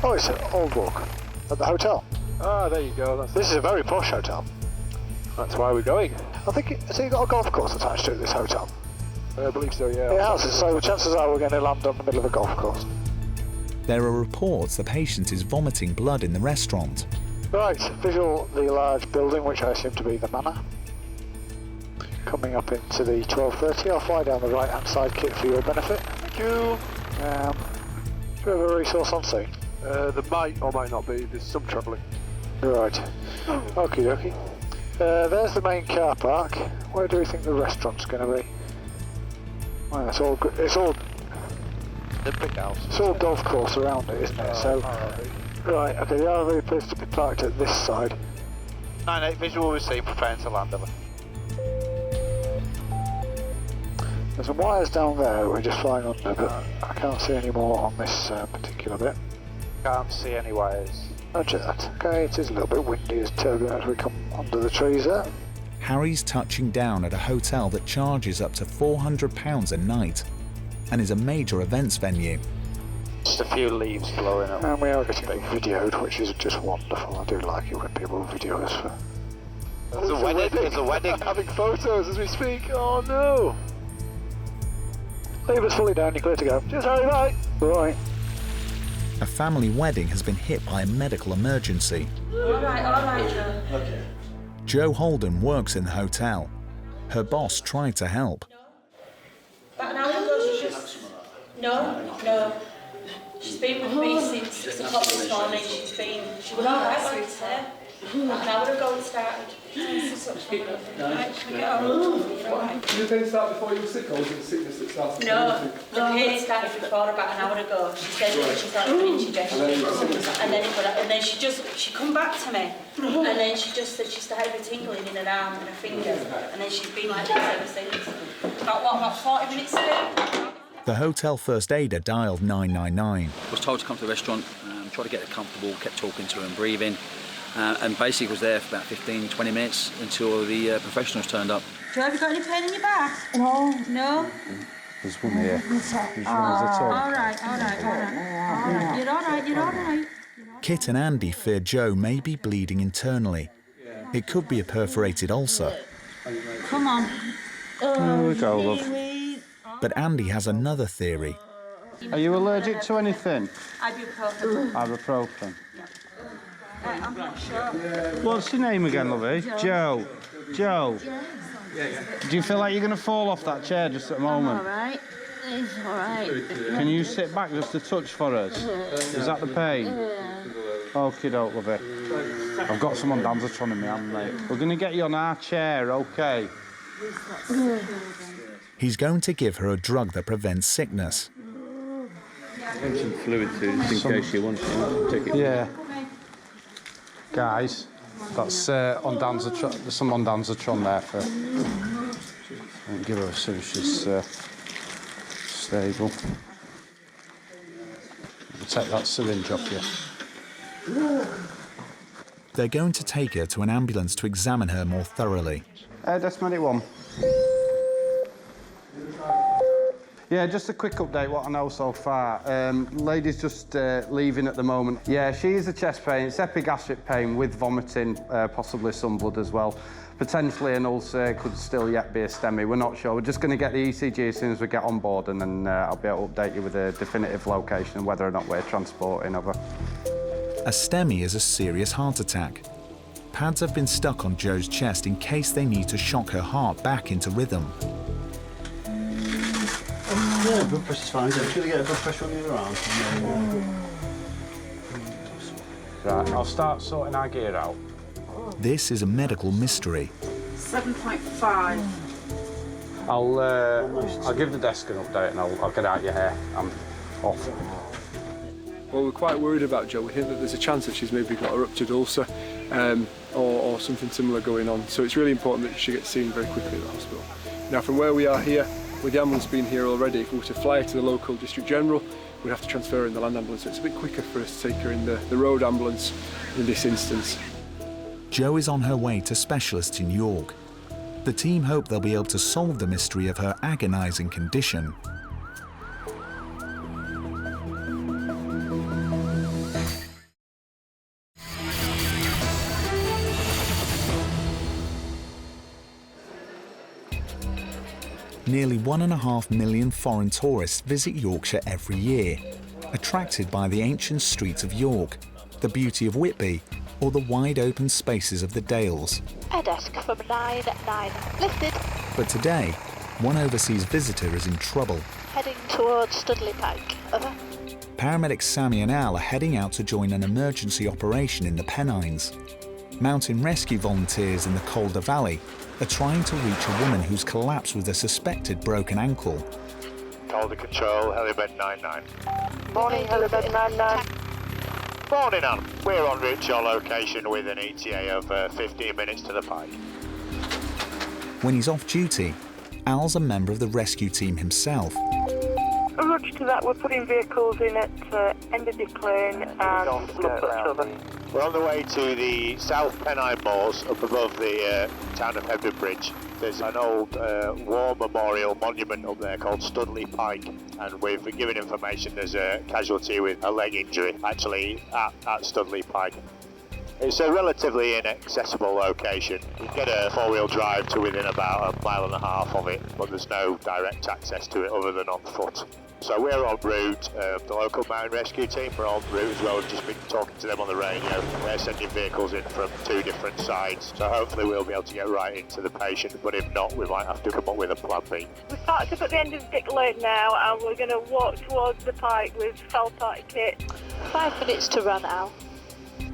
Speaker 15: Oh, it's at Old Walk, at the hotel.
Speaker 4: Ah, there you go.
Speaker 15: This is a very posh hotel.
Speaker 4: That's why we're going.
Speaker 15: I think it's got a golf course attached to it, this hotel.
Speaker 4: I believe so, yeah.
Speaker 15: It has, so chances are we're going to land on the middle of a golf course.
Speaker 1: There are reports the patient is vomiting blood in the restaurant.
Speaker 15: Right, visual the large building, which I assume to be the manor. Coming up into the 12:30, I'll fly down the right-hand side kit for your benefit. Thank you. Do we have a resource on scene?
Speaker 4: There might or might not be. There's some travelling.
Speaker 15: Right. Okie dokie. There's the main car park. Where do we think the restaurant's going to be? Well, it's all good. It's all
Speaker 4: the big house.
Speaker 15: It's all golf course around it, isn't it? So, right. Okay, the RV appears to be parked at this side.
Speaker 4: 9-8 visual received, preparing to land over.
Speaker 15: There's some wires down there that we're just flying under, but I can't see any more on this particular bit.
Speaker 4: Can't see any wires.
Speaker 15: Roger that. Okay, it is a little bit windy as turbulent as we come under the trees there.
Speaker 1: Harry's touching down at a hotel that charges up to £400 a night and is a major events venue.
Speaker 4: Just a few leaves blowing up.
Speaker 15: And we are getting videoed, which is just wonderful. I do like it when people video us.
Speaker 4: There's a wedding. There's a wedding. Having photos as we speak. Oh no!
Speaker 15: Leave us fully down. You're clear to go. Just hurry, bye. Right.
Speaker 1: A family wedding has been hit by a medical emergency.
Speaker 18: All right, Joe.
Speaker 4: Okay.
Speaker 1: Jo Holden works in the hotel. Her boss tried to help.
Speaker 8: About an hour ago, she just... No. She's been with me since 6 o'clock this morning. She was alright, sweetheart. About an hour ago it started. Right, can we get on?
Speaker 4: Did the pain start before you were sick, or was it the sickness that started?
Speaker 8: No, the pain started before about an hour ago. She said that she started doing indigestion, and then she come back to me, and then she just said she started with tingling in her arm and her fingers, and then she's been like this ever since. About 40 minutes today?
Speaker 1: The hotel first aider dialed 999.
Speaker 7: I was told to come to the restaurant, try to get her comfortable, kept talking to her and breathing, and basically was there for about 15-20 minutes until the professionals turned up.
Speaker 8: Joe, have you got any pain in your back? No. No?
Speaker 12: There's one here.
Speaker 8: All right. You're all right.
Speaker 1: Kit and Andy fear Joe may be bleeding internally. It could be a perforated ulcer.
Speaker 8: Come on.
Speaker 12: There we go, love.
Speaker 1: But Andy has another theory.
Speaker 12: Are you allergic to anything?
Speaker 8: Ibuprofen.
Speaker 12: Ibuprofen.
Speaker 8: I'm not sure.
Speaker 12: What's your name again, lovey? Joe. Joe. Do you feel like you're going to fall off that chair just at the moment?
Speaker 8: All right. It's all right.
Speaker 12: Can you sit back just a touch for us? Is that the pain? Okie doke, lovey. I've got some ondansetron in my hand, mate. We're going to get you on our chair, OK?
Speaker 1: He's going to give her a drug that prevents sickness.
Speaker 21: And some fluid too, just in case you want to take it.
Speaker 12: Yeah. Guys, that's ondansetron. There's some ondansetron there for. I'll give her as soon as she's stable. We'll take that syringe off you.
Speaker 1: They're going to take her to an ambulance to examine her more thoroughly.
Speaker 12: Desk medic 1. Yeah, just a quick update, what I know so far. Lady's just leaving at the moment. Yeah, she is a chest pain. It's epigastric pain with vomiting, possibly some blood as well. Potentially an ulcer, could still yet be a STEMI. We're not sure. We're just going to get the ECG as soon as we get on board, and then I'll be able to update you with a definitive location and whether or not we're transporting her.
Speaker 1: A STEMI is a serious heart attack. Pads have been stuck on Joe's chest in case they need to shock her heart back into rhythm.
Speaker 12: Yeah, blood pressure's fine. I'm just going to get a blood pressure on the other arm. Right, I'll start sorting our gear out.
Speaker 1: This is a medical mystery.
Speaker 8: 7.5.
Speaker 12: I'll give the desk an update and I'll get out your hair. I'm off.
Speaker 9: Well, we're quite worried about Jo. We think that there's a chance that she's maybe got a ruptured ulcer or something similar going on. So it's really important that she gets seen very quickly at the hospital. Now, from where we are here, with the ambulance being here already, if we were to fly her to the local district general, we'd have to transfer her in the land ambulance. So it's a bit quicker for us to take her in the road ambulance in this instance.
Speaker 1: Jo is on her way to specialists in York. The team hope they'll be able to solve the mystery of her agonising condition. Nearly 1.5 million foreign tourists visit Yorkshire every year, attracted by the ancient streets of York, the beauty of Whitby, or the wide open spaces of the Dales.
Speaker 5: A desk from 99. Listed.
Speaker 1: But today, one overseas visitor is in trouble.
Speaker 5: Heading towards Studley Pike. Over.
Speaker 1: Paramedics Sammy and Al are heading out to join an emergency operation in the Pennines. Mountain rescue volunteers in the Calder Valley are trying to reach a woman who's collapsed with a suspected broken ankle.
Speaker 14: Calder Control, Helimed 99.
Speaker 5: Morning, Helimed 99.
Speaker 14: Morning, Anne. We're en route to your location with an ETA of 15 minutes to the Pike.
Speaker 1: When he's off duty, Al's a member of the rescue team himself.
Speaker 5: Roger to that, we're putting vehicles in at end of Declane and Lupper.
Speaker 14: We're on the way to the South Pennine Moors up above the town of Hebden Bridge. There's an old war memorial monument up there called Studley Pike, and we've been given information there's a casualty with a leg injury actually at Studley Pike. It's a relatively inaccessible location. You can get a four-wheel drive to within about 1.5 miles of it, but there's no direct access to it other than on foot. So we're en route, the local mountain rescue team are en route as well. We've just been talking to them on the radio. They're sending vehicles in from 2 different sides, so hopefully we'll be able to get right into the patient, but if not, we might have to come up with a plan B.
Speaker 5: We're parked up at the end of Dick Lane now, and we're going to walk towards the Pike with fell party kit. 5 minutes to run, Al.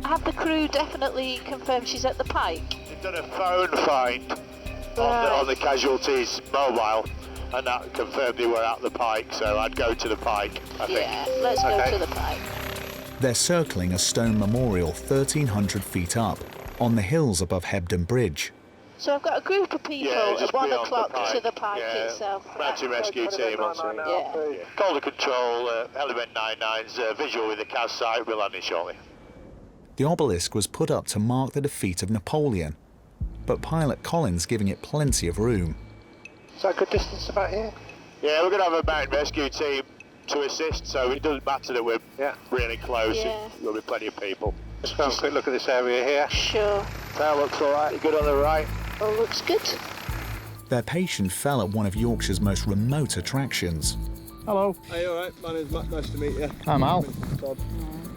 Speaker 5: Have the crew definitely confirmed she's at the Pike?
Speaker 14: We've done a phone find on the casualties mobile, and that confirmed they were at the Pike, so I'd go to the Pike, I think.
Speaker 5: Yeah, let's go to the Pike.
Speaker 1: They're circling a stone memorial 1,300 feet up, on the hills above Hebden Bridge.
Speaker 5: So I've got a group of people at 1 o'clock to the pike itself.
Speaker 14: Mountain rescue team.
Speaker 5: Yeah.
Speaker 14: Calder control, Halifax 99's visual with the CAS site. We'll landing shortly.
Speaker 1: The obelisk was put up to mark the defeat of Napoleon, but pilot Colin's giving it plenty of room.
Speaker 15: Is that a good distance about here?
Speaker 14: Yeah, we're going to have a mountain rescue team to assist, so it doesn't matter that we're really close. There'll be plenty of people.
Speaker 15: Just have a quick look at this area here.
Speaker 5: Sure.
Speaker 15: That looks all right. You good on the right?
Speaker 5: Oh, looks good.
Speaker 1: Their patient fell at one of Yorkshire's most remote attractions.
Speaker 10: Hello.
Speaker 4: Are you all right? My name's Matt. Nice to meet you.
Speaker 10: I'm Al.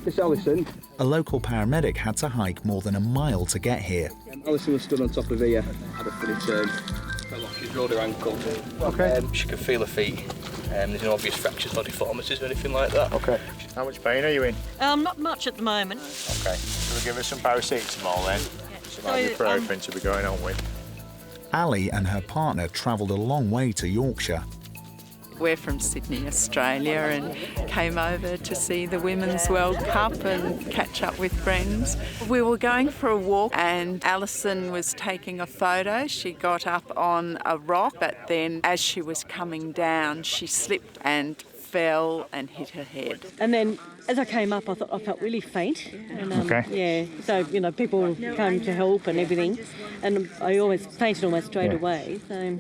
Speaker 10: It's Alison.
Speaker 1: A local paramedic had to hike more than a mile to get here.
Speaker 3: Alison was stood on top of here, had a funny turn, fell off, she's rolled her ankle.
Speaker 10: Okay.
Speaker 3: She can feel her feet. There's no obvious fractures or deformities or anything like that.
Speaker 10: Okay.
Speaker 13: How much pain are you in?
Speaker 8: Not much at the moment.
Speaker 13: Okay. Shall we give her some paracetamol then? Some ibuprofen to be going on with.
Speaker 1: Ali and her partner travelled a long way to Yorkshire.
Speaker 17: We're from Sydney, Australia, and came over to see the Women's World Cup and catch up with friends. We were going for a walk and Alison was taking a photo. She got up on a rock, but then as she was coming down, she slipped and fell and hit her head.
Speaker 8: And then as I came up, I thought I felt really faint. And,
Speaker 13: Okay.
Speaker 8: Yeah, so, people came to help and everything. And I always fainted almost straight away. So.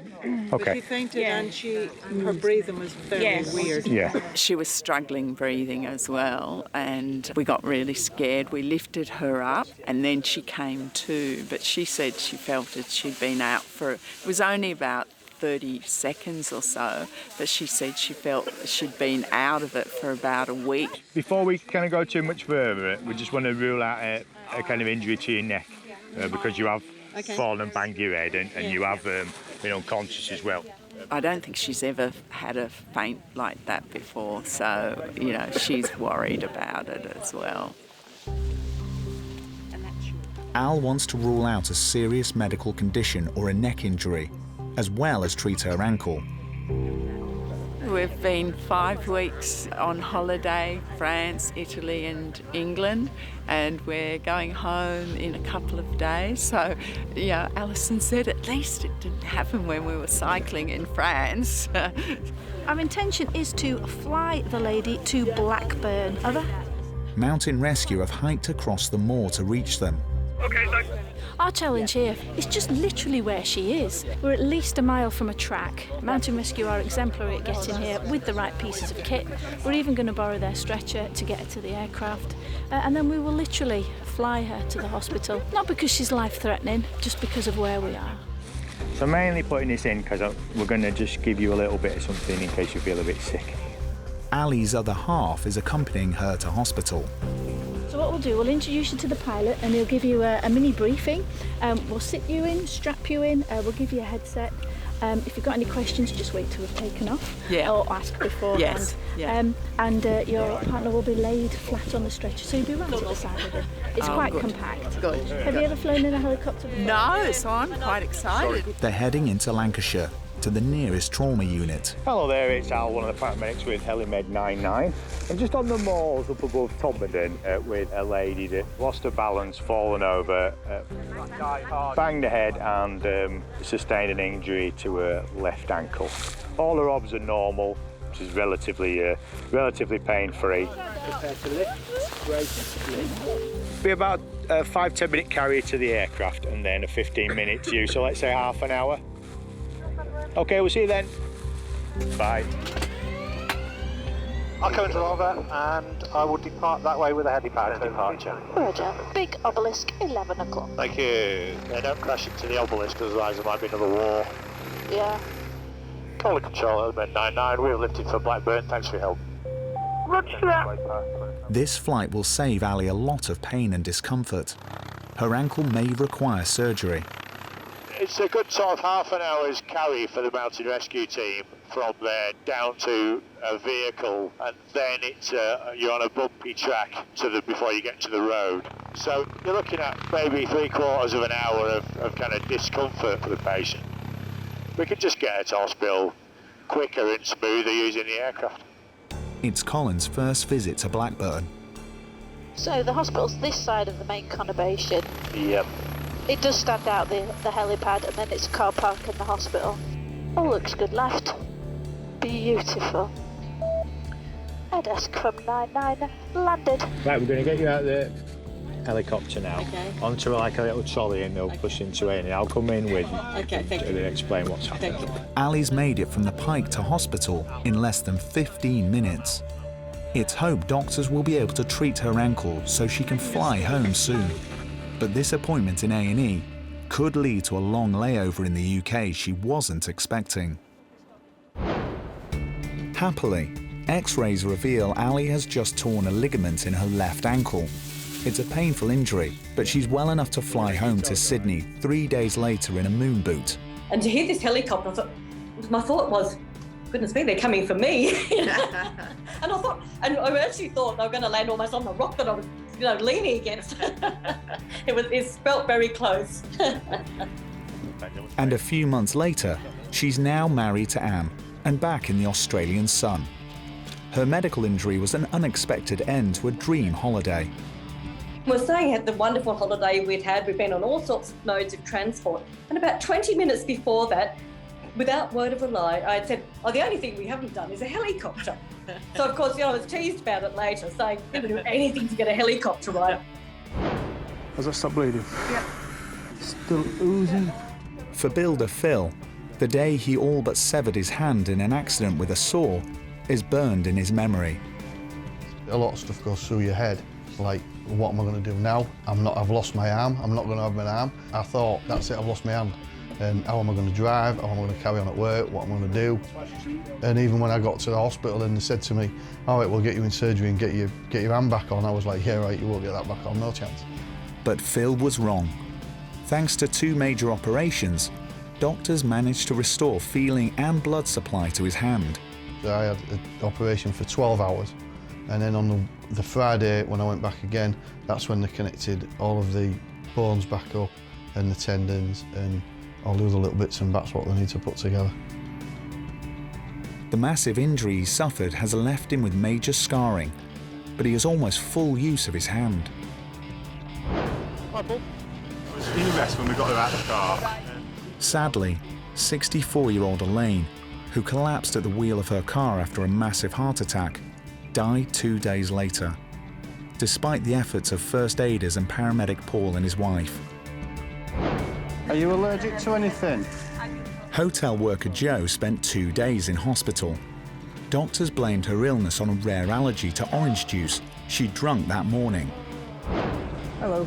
Speaker 13: Okay.
Speaker 24: She fainted and her breathing was very weird.
Speaker 13: Yeah.
Speaker 17: She was struggling breathing as well, and we got really scared. We lifted her up and then she came to, but she said she felt it. She'd been out it was only about 30 seconds or so, but she said she felt she'd been out of it for about a week.
Speaker 13: Before we kind of go too much further, we just want to rule out a kind of injury to your neck because you have fallen and banged your head and you have been unconscious as well.
Speaker 17: I don't think she's ever had a faint like that before, so, she's worried about it as well.
Speaker 1: Al wants to rule out a serious medical condition or a neck injury, as well as treat her ankle.
Speaker 17: We've been 5 weeks on holiday, France, Italy and England, and we're going home in a couple of days. So, Alison said at least it didn't happen when we were cycling in France.
Speaker 25: Our intention is to fly the lady to Blackburn. Over.
Speaker 1: Mountain Rescue have hiked across the moor to reach them.
Speaker 25: Okay, thanks. Our challenge here is just literally where she is. We're at least a mile from a track. Mountain Rescue are exemplary at getting here with the right pieces of kit. We're even going to borrow their stretcher to get her to the aircraft. And then we will literally fly her to the hospital. Not because she's life-threatening, just because of where we are.
Speaker 13: So mainly putting this in because we're going to just give you a little bit of something in case you feel a bit sick.
Speaker 1: Ali's other half is accompanying her to hospital.
Speaker 25: So what we'll do, we'll introduce you to the pilot and he'll give you a mini briefing. We'll sit you in, strap you in, we'll give you a headset. If you've got any questions, just wait till we've taken off.
Speaker 17: Yeah.
Speaker 25: Or ask beforehand.
Speaker 17: Yes. Yeah.
Speaker 25: And your partner will be laid flat on the stretcher, so you'll be right at the side of her. It's quite
Speaker 17: good.
Speaker 25: compact.
Speaker 17: Good.
Speaker 25: Have you ever flown in a helicopter before?
Speaker 17: No, so I'm quite excited.
Speaker 1: They're heading into Lancashire, to the nearest trauma unit.
Speaker 13: Hello there, it's Al, one of the paramedics with Halifax 99. I'm just on the moors up above Todmorden with a lady that lost her balance, fallen over, banged her head and sustained an injury to her left ankle. All her obs are normal, which is relatively pain-free. Prepare to lift, brace, be about a 5-10 minute carry to the aircraft and then a 15-minute to you, so let's say half an hour. Okay, we'll see you then. Bye.
Speaker 15: I'll come into Lava and I will depart that way with a helipad for departure.
Speaker 5: Roger. Big obelisk, 11 o'clock.
Speaker 14: Thank you. Yeah, don't crash into the obelisk, otherwise there might be another war.
Speaker 5: Yeah.
Speaker 14: Calder control, Halifax 99. We've lifted for Blackburn. Thanks for your help.
Speaker 5: Roger that.
Speaker 1: This flight will save Ali a lot of pain and discomfort. Her ankle may require surgery.
Speaker 14: It's a good sort of half an hour's carry for the mountain rescue team from there down to a vehicle, and then it's you're on a bumpy track before you get to the road. So you're looking at maybe 3/4 of an hour of kind of discomfort for the patient. We could just get her to hospital quicker and smoother using the aircraft.
Speaker 1: It's Colin's first visit to Blackburn.
Speaker 5: So the hospital's this side of the main conurbation.
Speaker 14: Yep.
Speaker 5: It does stand out, the helipad, and then it's a car park in the hospital. Oh, looks good left. Beautiful. Air desk from 99 landed.
Speaker 13: Right, we're going to get you out of the helicopter now.
Speaker 8: Okay.
Speaker 13: Onto like a little trolley and they'll push into it and I'll come in with you.
Speaker 8: Okay, thank you.
Speaker 13: And explain what's happening.
Speaker 8: Thank you.
Speaker 1: Ali's made it from the Pike to hospital in less than 15 minutes. It's hoped doctors will be able to treat her ankle so she can fly home soon. But this appointment in A&E could lead to a long layover in the UK she wasn't expecting. Happily, X-rays reveal Ali has just torn a ligament in her left ankle. It's a painful injury, but she's well enough to fly home to Sydney 3 days later in a moon boot.
Speaker 8: And to hear this helicopter, my thought was, goodness me, they're coming for me. And I actually thought they were going to land almost on the rock that I was, leaning against. It felt very close.
Speaker 1: And a few months later, she's now married to Anne and back in the Australian sun. Her medical injury was an unexpected end to a dream holiday.
Speaker 8: We're staying at the wonderful holiday we'd had. We've been on all sorts of modes of transport. And about 20 minutes before that, without word of a lie, I said, the only thing we haven't done is a helicopter. So, of course, I was teased about it later, saying, we're going to do anything to get a helicopter right.
Speaker 10: Has that stopped bleeding?
Speaker 8: Yeah.
Speaker 10: Still oozing.
Speaker 1: For builder Phil, the day he all but severed his hand in an accident with a saw is burned in his memory.
Speaker 11: A lot of stuff goes through your head, like, what am I going to do now? I've lost my arm, I'm not going to have my arm. I thought, that's it, I've lost my hand. And how am I going to drive? How am I going to carry on at work? What am I going to do? And even when I got to the hospital and they said to me, all right, we'll get you in surgery and get your hand back on, I was like, yeah, right, you won't get that back on, no chance.
Speaker 1: But Phil was wrong. Thanks to 2 major operations, doctors managed to restore feeling and blood supply to his hand.
Speaker 11: I had an operation for 12 hours, and then on the Friday when I went back again, that's when they connected all of the bones back up and the tendons and all the other little bits and bats what they need to put together.
Speaker 1: The massive injury he suffered has left him with major scarring, but he has almost full use of his hand.
Speaker 13: Hi, Paul. It was a mess when we got her out of the car.
Speaker 1: Sadly, 64-year-old Elaine, who collapsed at the wheel of her car after a massive heart attack, died 2 days later, despite the efforts of first aiders and paramedic Paul and his wife.
Speaker 12: Are you allergic to anything?
Speaker 1: Hotel worker Jo spent 2 days in hospital. Doctors blamed her illness on a rare allergy to orange juice she'd drunk that morning.
Speaker 10: Hello.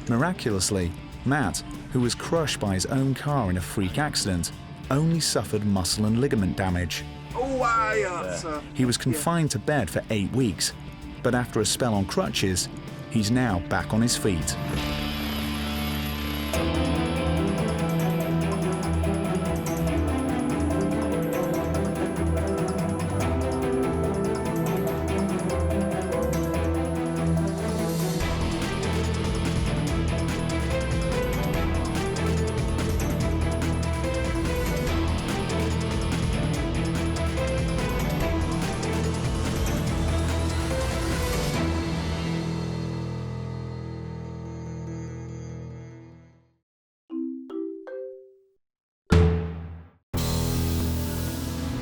Speaker 1: Miraculously, Matt, who was crushed by his own car in a freak accident, only suffered muscle and ligament damage. He was confined to bed for 8 weeks, but after a spell on crutches, he's now back on his feet.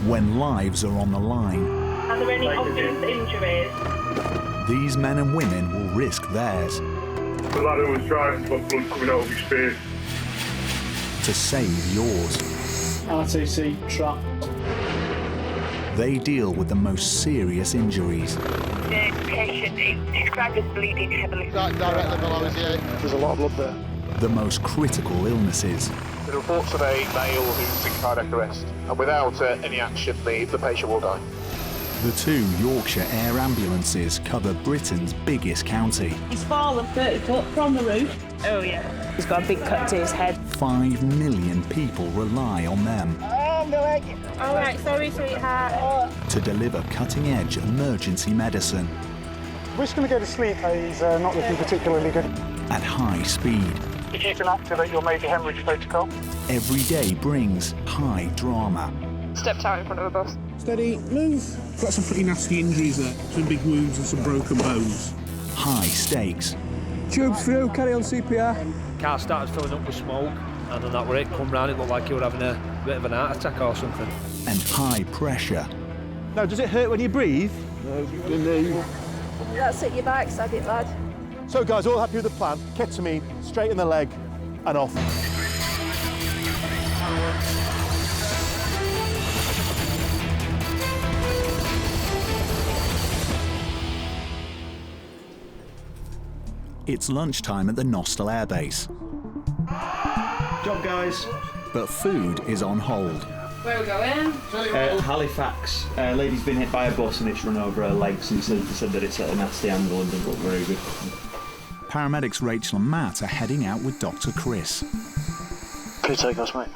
Speaker 1: When lives are on the line,
Speaker 8: Are there any obvious injuries?
Speaker 1: these men and women will risk theirs
Speaker 16: The lad who was driving got blood coming out of his face.
Speaker 1: to save yours.
Speaker 10: RTC trap.
Speaker 1: They deal with the most serious injuries.
Speaker 5: The patient is described as bleeding heavily.
Speaker 11: Directly below his ear.
Speaker 10: There's a lot of blood there.
Speaker 1: The most critical illnesses.
Speaker 14: The reports of a male who's in cardiac arrest, and without any action, the patient will die.
Speaker 1: The 2 Yorkshire Air Ambulances cover Britain's biggest county.
Speaker 8: He's fallen 30 foot from the roof. Oh, yeah. He's got a big cut to his head.
Speaker 1: 5 million people rely on them
Speaker 8: All right, sorry, sweetheart.
Speaker 1: to deliver cutting-edge emergency medicine
Speaker 10: We're just going to go to sleep. He's not looking particularly good.
Speaker 1: at high speed.
Speaker 10: If you can activate your major hemorrhage protocol.
Speaker 1: Every day brings high drama.
Speaker 5: Stepped out in front of a bus.
Speaker 19: Steady, move. Got some pretty nasty injuries there. Some big wounds and some broken bones.
Speaker 1: High stakes.
Speaker 10: Tubes through, carry on CPR.
Speaker 2: Car started filling up with smoke, and then that were it. Come round, it looked like he was having a bit of an heart attack or something.
Speaker 1: And high pressure.
Speaker 10: Now, does it hurt when you breathe? No.
Speaker 5: That's it, your backside it, lad.
Speaker 10: So, guys, all happy with the plan? Ketamine, straight in the leg, and off.
Speaker 1: It's lunchtime at the Nostell Air Base.
Speaker 6: Job, guys.
Speaker 1: But food is on hold.
Speaker 18: Where are we going?
Speaker 6: Halifax. Lady's been hit by a bus and it's run over her legs and said that it's at a nasty angle and doesn't look very good.
Speaker 1: Paramedics Rachel and Matt are heading out with Dr. Chris.
Speaker 15: Please take us, mate.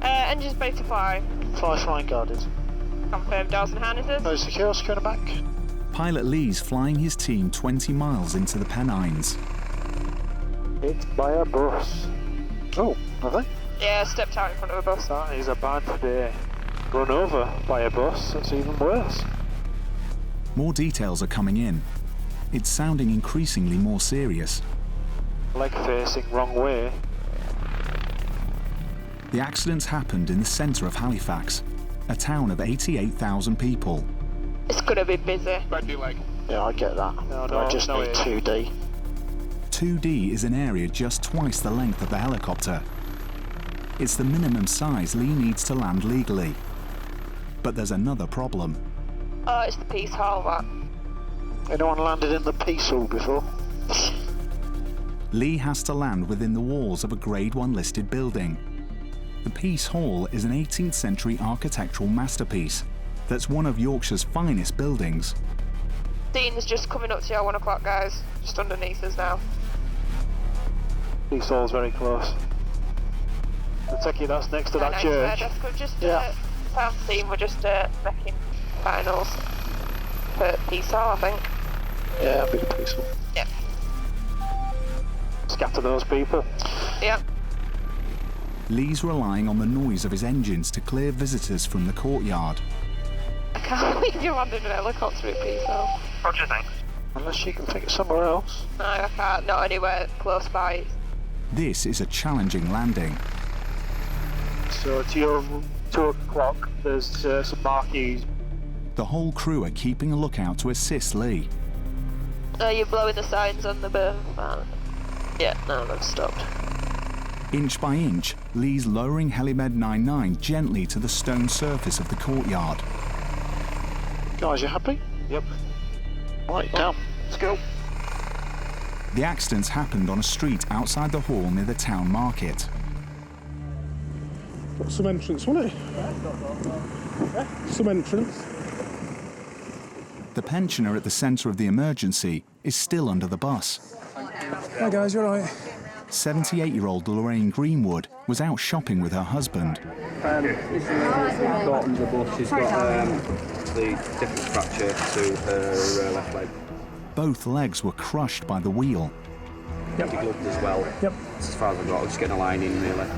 Speaker 5: Engines ready to fly.
Speaker 15: Flying guarded.
Speaker 5: Confirm doors and harnesses.
Speaker 15: No secure, secure in the back.
Speaker 1: Pilot Lee's flying his team 20 miles into the Pennines.
Speaker 15: It's by a bus. Oh, have they?
Speaker 5: Yeah, stepped out in front of a bus.
Speaker 15: That is a bad day. Run over by a bus, that's even worse.
Speaker 1: More details are coming in. It's sounding increasingly more serious.
Speaker 15: Leg facing wrong way.
Speaker 1: The accidents happened in the centre of Halifax, a town of 88,000 people.
Speaker 5: It's gonna be busy.
Speaker 14: Bendy leg.
Speaker 15: Yeah, I get that. I just need 2D.
Speaker 1: 2D is an area just twice the length of the helicopter. It's the minimum size Lee needs to land legally. But there's another problem.
Speaker 5: Oh, it's the Peace Hall, that.
Speaker 15: Anyone landed in the Peace Hall before?
Speaker 1: Lee has to land within the walls of a Grade 1 listed building. The Peace Hall is an 18th century architectural masterpiece that's one of Yorkshire's finest buildings.
Speaker 5: Dean's just coming up to you at 1 o'clock, guys. Just underneath us now.
Speaker 15: Peace Hall's very close. I take it that's next to that church.
Speaker 5: Jessica, just Sam team, we're just making finals for Peace Hall, I think.
Speaker 15: Yeah, a bit of Peace Hall.
Speaker 5: Yeah.
Speaker 15: Scatter those people.
Speaker 5: Yeah.
Speaker 1: Lee's relying on the noise of his engines to clear visitors from the courtyard.
Speaker 5: I can't believe you're landing in a helicopter at Peace Hall.
Speaker 14: Roger, thanks.
Speaker 15: Unless you can think of somewhere else.
Speaker 5: No, I can't. Not anywhere close by.
Speaker 1: This is a challenging landing.
Speaker 15: So to your 2 o'clock, there's some marquees.
Speaker 1: The whole crew are keeping a lookout to assist Lee.
Speaker 5: You're blowing the signs on the berm. Yeah, no, they've stopped.
Speaker 1: Inch by inch, Lee's lowering Helimed 99 gently to the stone surface of the courtyard.
Speaker 15: Guys, you happy?
Speaker 14: Yep.
Speaker 15: Right, down. Let's go.
Speaker 1: The accidents happened on a street outside the hall near the town market.
Speaker 10: Got some entrance, wasn't it? Some entrance.
Speaker 1: The pensioner at the centre of the emergency is still under the bus.
Speaker 10: Hi guys, you alright?
Speaker 1: 78-year-old Lorraine Greenwood was out shopping with her husband.
Speaker 3: This is got under the bus. She's got the different fracture to her left leg.
Speaker 1: Both legs were crushed by the wheel.
Speaker 3: Yep. Gloved as well.
Speaker 10: Yep.
Speaker 3: That's as far as I've got. I'm just getting a line in, really.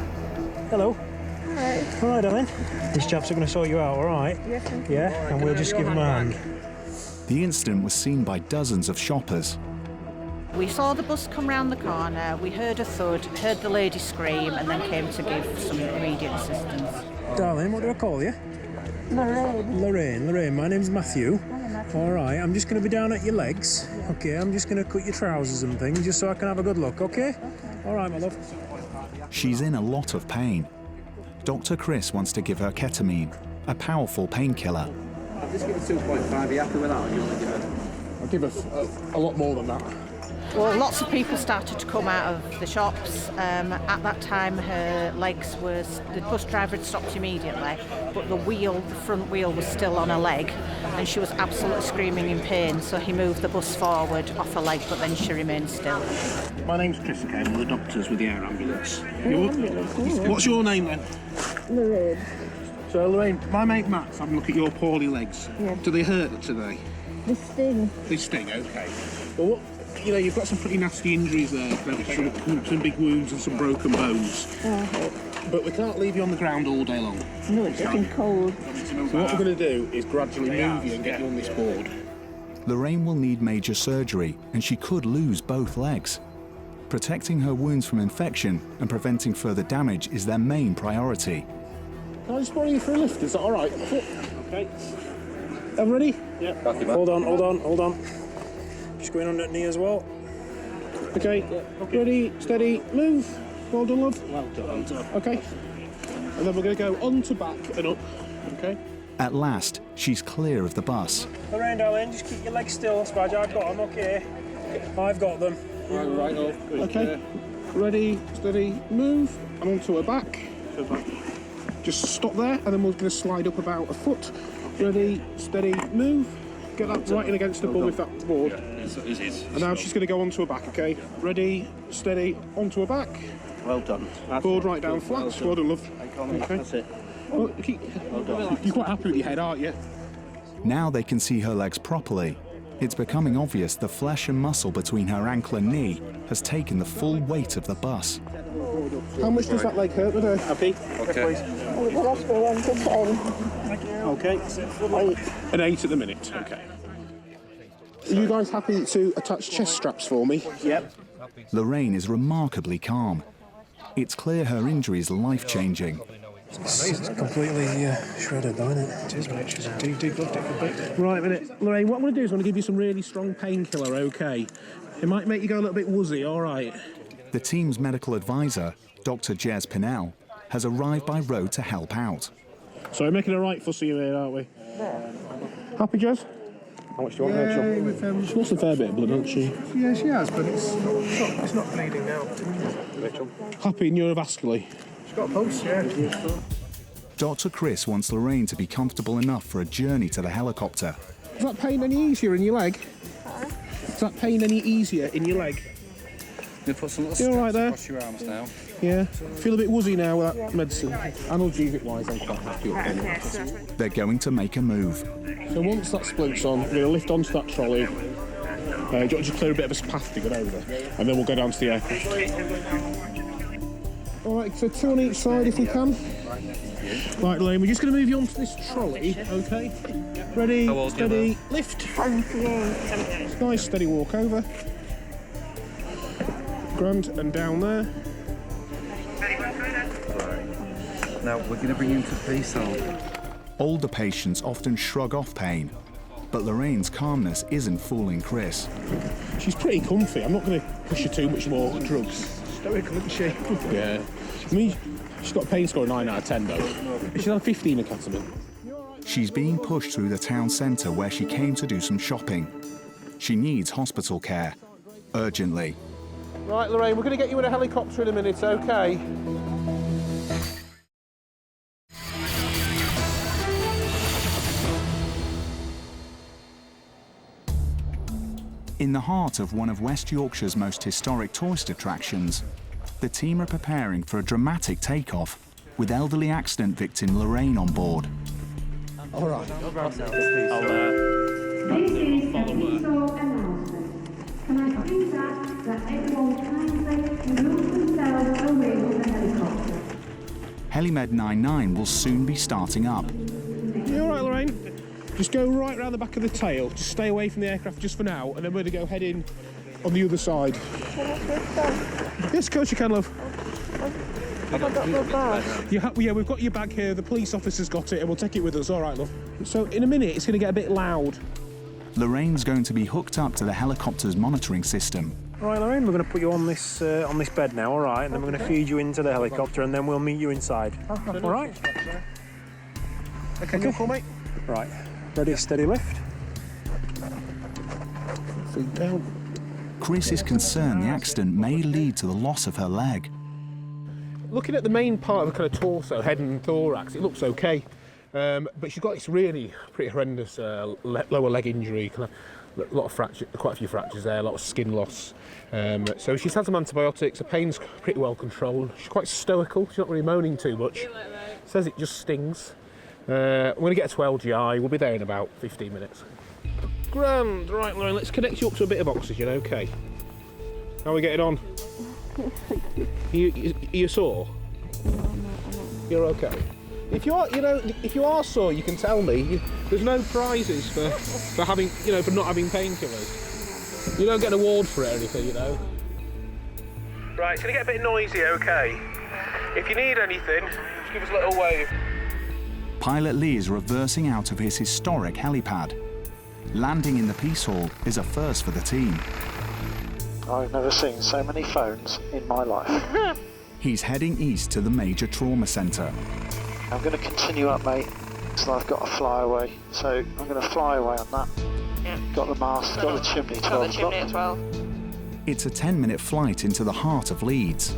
Speaker 10: Hello. Hi. All right, darling. These chaps are going to sort you out, all right? Yes. Yeah, and we'll just give them a hand.
Speaker 1: The incident was seen by dozens of shoppers.
Speaker 20: We saw the bus come round the corner, we heard a thud, heard the lady scream, and then came to give some immediate assistance.
Speaker 10: Darling, what do I call you?
Speaker 5: Lorraine.
Speaker 10: Lorraine, my name's Matthew. All right, I'm just going to be down at your legs. Okay, I'm just going to cut your trousers and things just so I can have a good look, okay? All right, my love.
Speaker 1: She's in a lot of pain. Dr. Chris wants to give her ketamine, a powerful painkiller.
Speaker 3: I'll just give her 2.5. Are you happy with that, or do you want to give her?
Speaker 10: I'll give her a lot more than that.
Speaker 20: Well, lots of people started to come out of the shops. At that time, her legs was... The bus driver had stopped immediately, but the front wheel was still on her leg, and she was absolutely screaming in pain, so he moved the bus forward off her leg, but then she remained still.
Speaker 10: My name's Chris again, I'm the doctors with the Air Ambulance. What's your name then?
Speaker 5: Lorraine.
Speaker 10: So, Lorraine, my mate Matt's having a look at your poorly legs.
Speaker 5: Yeah.
Speaker 10: Do they hurt today?
Speaker 5: The sting.
Speaker 10: They sting, okay. Well, you've got some pretty nasty injuries there, some big wounds and some broken bones. But we can't leave you on the ground all day long.
Speaker 5: No, it's getting cold.
Speaker 10: So what we're going to do is gradually move you and get you on this board.
Speaker 1: Lorraine will need major surgery, and she could lose both legs. Protecting her wounds from infection and preventing further damage is their main priority.
Speaker 7: Can I just borrow you for a lift? Is that all right? Okay. I'm ready? Yeah. Hold on. Just going on that knee as well. Okay. Ready, steady, move. Well done, love. Well done. Okay. And then we're going to go on to back and up. Okay.
Speaker 1: At last, she's clear of the bus.
Speaker 7: Lorraine, darling, just keep your legs still, Spadge. I've got them, okay? I've got them. Right. Okay. Ready, steady, move. And onto her back. Just stop there, and then we're going to slide up about a foot. Ready, steady, move. Get that right in against the bum with that board. And now she's going to go onto her back, okay? Ready, steady, onto her back.
Speaker 3: Well done.
Speaker 7: Board right down flat. Well done, love. Okay.
Speaker 3: That's it.
Speaker 7: Well done. You're quite happy with your head, aren't you?
Speaker 1: Now they can see her legs properly. It's becoming obvious the flesh and muscle between her ankle and knee has taken the full weight of the bus.
Speaker 7: How much does that leg hurt with her? Happy?
Speaker 3: Okay.
Speaker 7: Okay. An 8 at the minute. Okay. Are you guys happy to attach chest straps for me? Yep.
Speaker 1: Lorraine is remarkably calm. It's clear her injury is life-changing.
Speaker 7: It's completely shredded, though, isn't it? It is, mate. She's a deep loved it complete. Right, a minute. Lorraine, what I'm going to do is I'm going to give you some really strong painkiller, okay? It might make you go a little bit woozy, all right?
Speaker 1: The team's medical advisor, Dr. Jez Pinnell, has arrived by road to help out.
Speaker 7: So we're making a right fuss of you here, aren't we? Happy, Jez? How much do you want, Rachel? She lost a fair bit of blood, hasn't she?
Speaker 10: Yeah, she has, but it's not bleeding now.
Speaker 7: Rachel? Happy neurovascularly?
Speaker 10: She's got a pulse, yeah.
Speaker 1: Dr. Chris wants Lorraine to be comfortable enough for a journey to the helicopter.
Speaker 7: Is that pain any easier in your leg? Is that pain any easier in your leg?
Speaker 3: You put some little straps across your arms now.
Speaker 7: Yeah. Feel a bit woozy now with that medicine. Analgesic-wise, I'm quite happy with it.
Speaker 1: They're going to make a move.
Speaker 7: So once that splint's on, we're going to lift onto that trolley. Do you want to just clear a bit of a path to get over? And then we'll go down to the aircraft. All right, so 2 on each side if we can. Right, Lane, we're just going to move you onto this trolley, okay? Ready, steady, lift. Nice, steady walk over. Grand and down there.
Speaker 3: Right. Now we're going to bring him to peace out.
Speaker 1: Older patients often shrug off pain, but Lorraine's calmness isn't fooling Chris.
Speaker 7: She's pretty comfy. I'm not going to push her too much more drugs.
Speaker 10: Stoical, isn't she?
Speaker 7: Yeah. I mean, she's got a pain score of 9 out of 10 though. She's on 15 of ketamine.
Speaker 1: She's being pushed through the town centre where she came to do some shopping. She needs hospital care, urgently.
Speaker 7: Right, Lorraine, we're going to get you in a helicopter in a minute, okay?
Speaker 1: In the heart of one of West Yorkshire's most historic tourist attractions, the team are preparing for a dramatic takeoff with elderly accident victim Lorraine on board.
Speaker 7: All right.
Speaker 9: Can I please ask that everyone kindly move themselves away from the helicopter?
Speaker 1: Helimed 99 will soon be starting up.
Speaker 7: You all right, Lorraine? Just go right round the back of the tail. Just stay away from the aircraft just for now, and then we're going to go head in on the other side. Yes, of course you can, love.
Speaker 9: Have I got my bag?
Speaker 7: Yeah, we've got your bag here. The police officer's got it, and we'll take it with us. All right, love. So in a minute, it's going to get a bit loud.
Speaker 1: Lorraine's going to be hooked up to the helicopter's monitoring system.
Speaker 7: All right, Lorraine, we're going to put you on this bed now, all right? And then we're going to feed you into the helicopter, and then we'll meet you inside. All right? Okay, cool, mate. Right, ready, steady, lift. Feet down.
Speaker 1: Chris is concerned the accident may lead to the loss of her leg.
Speaker 7: Looking at the main part of the kind of torso, head and thorax, it looks okay. But she's got this really pretty horrendous lower leg injury, kind of a lot of fractures, quite a few fractures there, a lot of skin loss. So she's had some antibiotics. Her pain's pretty well controlled. She's quite stoical. She's not really moaning too much. Says it just stings. We're going to get her to LGI. We'll be there in about 15 minutes. Grand. Right, Lauren, let's connect you up to a bit of oxygen, okay? How are we getting on? Are you sore? You're okay. If you are, if you are sore, you can tell me. There's no prizes for having, for not having painkillers. You don't get an award for it or anything, Right, it's going to get a bit noisy, OK? If you need anything, just give us a little wave.
Speaker 1: Pilot Lee is reversing out of his historic helipad. Landing in the Peace Hall is a first for the team.
Speaker 15: I've never seen so many phones in my life.
Speaker 1: He's heading east to the major trauma centre.
Speaker 15: I'm going to continue up, mate, so I've got to fly away. So I'm going to fly away on that.
Speaker 8: Yeah.
Speaker 15: Got the mast, got the chimney, 12
Speaker 8: Got the chimney at 12.
Speaker 1: It's a 10-minute flight into the heart of Leeds.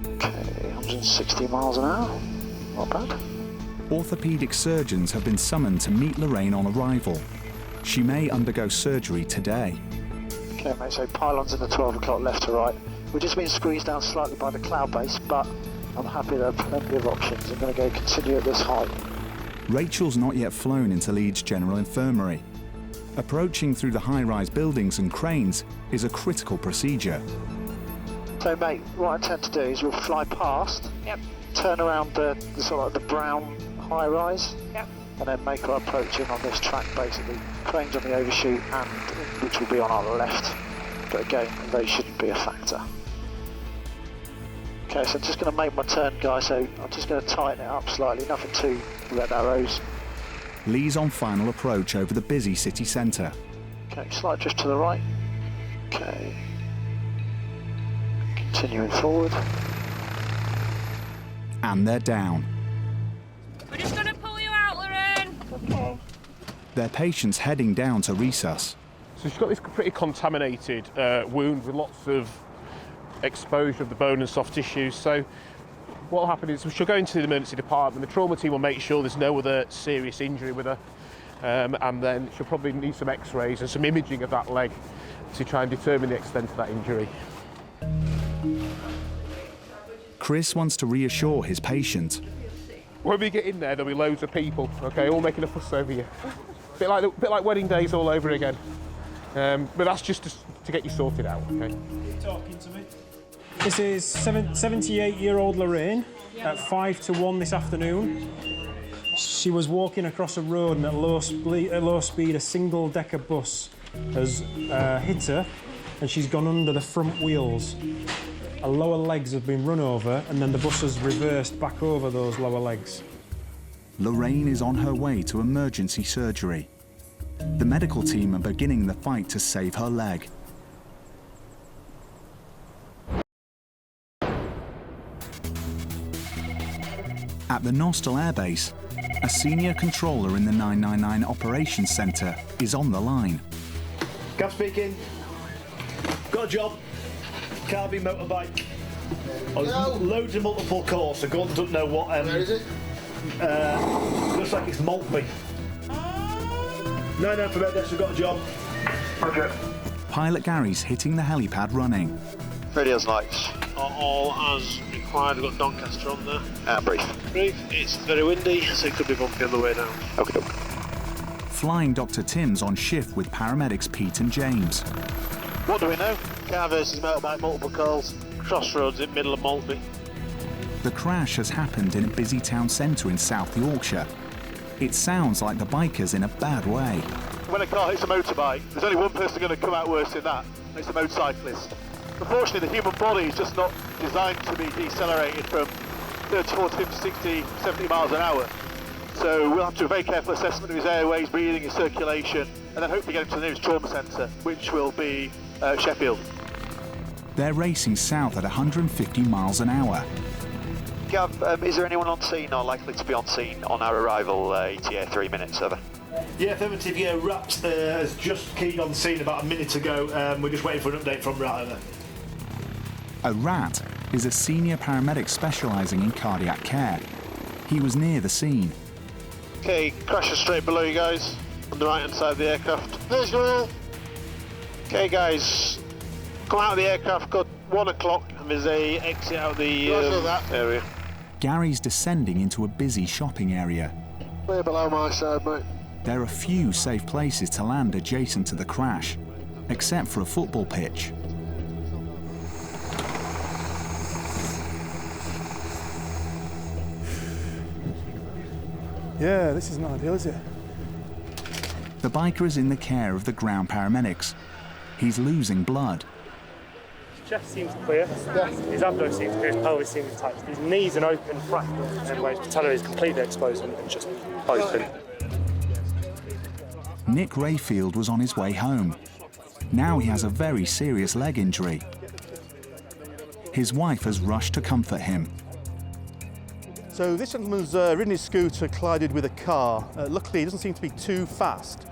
Speaker 15: Okay, 160 miles an hour. Not bad.
Speaker 1: Orthopaedic surgeons have been summoned to meet Lorraine on arrival. She may undergo surgery today.
Speaker 15: Okay, mate, so pylons in the 12 o'clock left to right. We're just being squeezed down slightly by the cloud base, but I'm happy there are plenty of options. I'm going to go continue at this height.
Speaker 1: Rachel's not yet flown into Leeds General Infirmary. Approaching through the high-rise buildings and cranes is a critical procedure.
Speaker 15: So, mate, what I intend to do is we'll fly past, turn around the sort of like the brown high-rise, and then make our approach in on this track, basically. Cranes on the overshoot, and which will be on our left. But again, they shouldn't be a factor. Okay, so I'm just going to make my turn, guys, so I'm just going to tighten it up slightly, nothing too red arrows.
Speaker 1: Lee's on final approach over the busy city centre.
Speaker 15: Okay, slight drift to the right. Okay. Continuing forward.
Speaker 1: And they're down.
Speaker 8: We're just going to pull you out, Lorraine. Okay.
Speaker 1: Their patient's heading down to resus.
Speaker 7: So she's got this pretty contaminated wound with lots of exposure of the bone and soft tissues. So what will happen is she'll go into the emergency department. The trauma team will make sure there's no other serious injury with her, and then she'll probably need some x-rays and some imaging of that leg to try and determine the extent of that injury.
Speaker 1: Chris wants to reassure his patient.
Speaker 7: When we get in there, there'll be loads of people, okay, all making a fuss over you. Bit like wedding days all over again. But that's just to get you sorted out, okay?
Speaker 4: Talking to me. This is 78-year-old Lorraine at 5 to 1 this afternoon. She was walking across a road and at low speed a single-decker bus has hit her and she's gone under the front wheels. Her lower legs have been run over and then the bus has reversed back over those lower legs.
Speaker 1: Lorraine is on her way to emergency surgery. The medical team are beginning the fight to save her leg. At the Nostell Airbase, a senior controller in the 999 Operations Centre is on the line.
Speaker 21: Gav speaking. Got a job. Carby motorbike. Loads of multiple cores, so God doesn't know what.
Speaker 22: Where is it?
Speaker 21: Looks like it's Maltby. No, paramedics, we've got a job.
Speaker 16: Okay.
Speaker 1: Pilot Gary's hitting the helipad running.
Speaker 14: Radio's lights.
Speaker 2: All as required. We've got Doncaster on there.
Speaker 14: And brief.
Speaker 2: Brief. It's very windy, so it could be bumpy on the way down.
Speaker 14: Okay.
Speaker 1: Flying Dr. Tim's on shift with paramedics Pete and James.
Speaker 2: What do we know? Car versus motorbike, multiple calls. Crossroads in middle of Maltby.
Speaker 1: The crash has happened in a busy town centre in South Yorkshire. It sounds like the biker's in a bad way.
Speaker 14: When a car hits a motorbike, there's only one person going to come out worse than that, and it's the motorcyclist. Unfortunately, the human body is just not designed to be decelerated from 30, 40, 50, 60, 70 miles an hour. So we'll have to do a very careful assessment of his airways, breathing, his circulation, and then hopefully get him to the nearest trauma centre, which will be Sheffield.
Speaker 1: They're racing south at 150 miles an hour.
Speaker 14: Gav, is there anyone on scene or likely to be on scene on our arrival, ETA 3 minutes, over?
Speaker 21: Yeah, affirmative, yeah, Rat has just keyed on scene about a minute ago. We're just waiting for an update from Rat, over.
Speaker 1: A Rat is a senior paramedic specialising in cardiac care. He was near the scene.
Speaker 2: Okay, crash is straight below you guys, on the right hand side of the aircraft. Visual! Okay guys, come out of the aircraft, got 1 o'clock, and there's a exit out of the area.
Speaker 1: Gary's descending into a busy shopping area.
Speaker 22: Way below my side, mate.
Speaker 1: There are few safe places to land adjacent to the crash, except for a football pitch.
Speaker 19: Yeah, this isn't ideal, is it?
Speaker 1: The biker is in the care of the ground paramedics. He's losing blood.
Speaker 4: chest seems clear, his abdomen seems clear, his pelvis seems tight. His knee's an open fracture, and where his patella is completely exposed and just open.
Speaker 1: Nick Rayfield was on his way home. Now he has a very serious leg injury. His wife has rushed to comfort him.
Speaker 13: So this gentleman's ridden his scooter, collided with a car. Luckily, he doesn't seem to be too fast,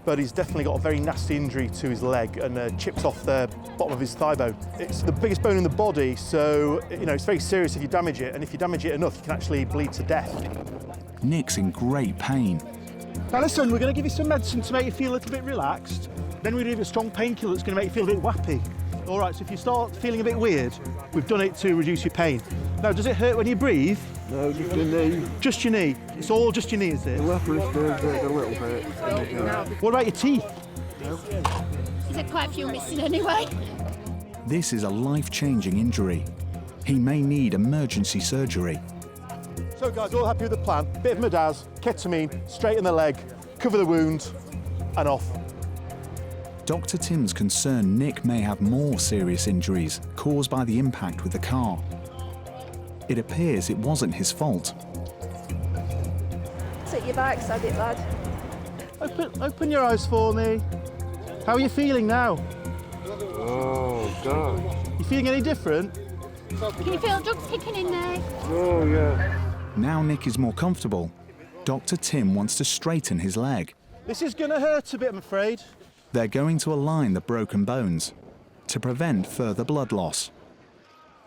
Speaker 13: but he's definitely got a very nasty injury to his leg and chipped off the bottom of his thigh bone. It's the biggest bone in the body, so it's very serious if you damage it, and if you damage it enough, you can actually bleed to death.
Speaker 1: Nick's in great pain.
Speaker 10: Now listen, we're going to give you some medicine to make you feel a little bit relaxed. Then we're going to give you a strong painkiller that's going to make you feel a bit wappy. All right, so if you start feeling a bit weird, we've done it to reduce your pain. Now, does it hurt when you breathe?
Speaker 17: No, just your knee.
Speaker 10: Just your knee? It's all just your knee, is it?
Speaker 17: The left wrist does hurt a little bit.
Speaker 10: What about your teeth?
Speaker 23: There's quite a few missing anyway.
Speaker 1: This is a life-changing injury. He may need emergency surgery.
Speaker 13: So guys, all happy with the plan? Bit of Madaz, ketamine, straight in the leg, cover the wound, and off.
Speaker 1: Dr. Tim's concerned Nick may have more serious injuries caused by the impact with the car. It appears it wasn't his fault.
Speaker 23: Sit your backside it, lad.
Speaker 10: Open your eyes for me. How are you feeling now?
Speaker 17: Oh, God.
Speaker 10: You feeling any different?
Speaker 23: Can you feel drugs kicking in there?
Speaker 17: Oh, yeah.
Speaker 1: Now Nick is more comfortable. Dr. Tim wants to straighten his leg.
Speaker 10: This is going to hurt a bit, I'm afraid.
Speaker 1: They're going to align the broken bones to prevent further blood loss.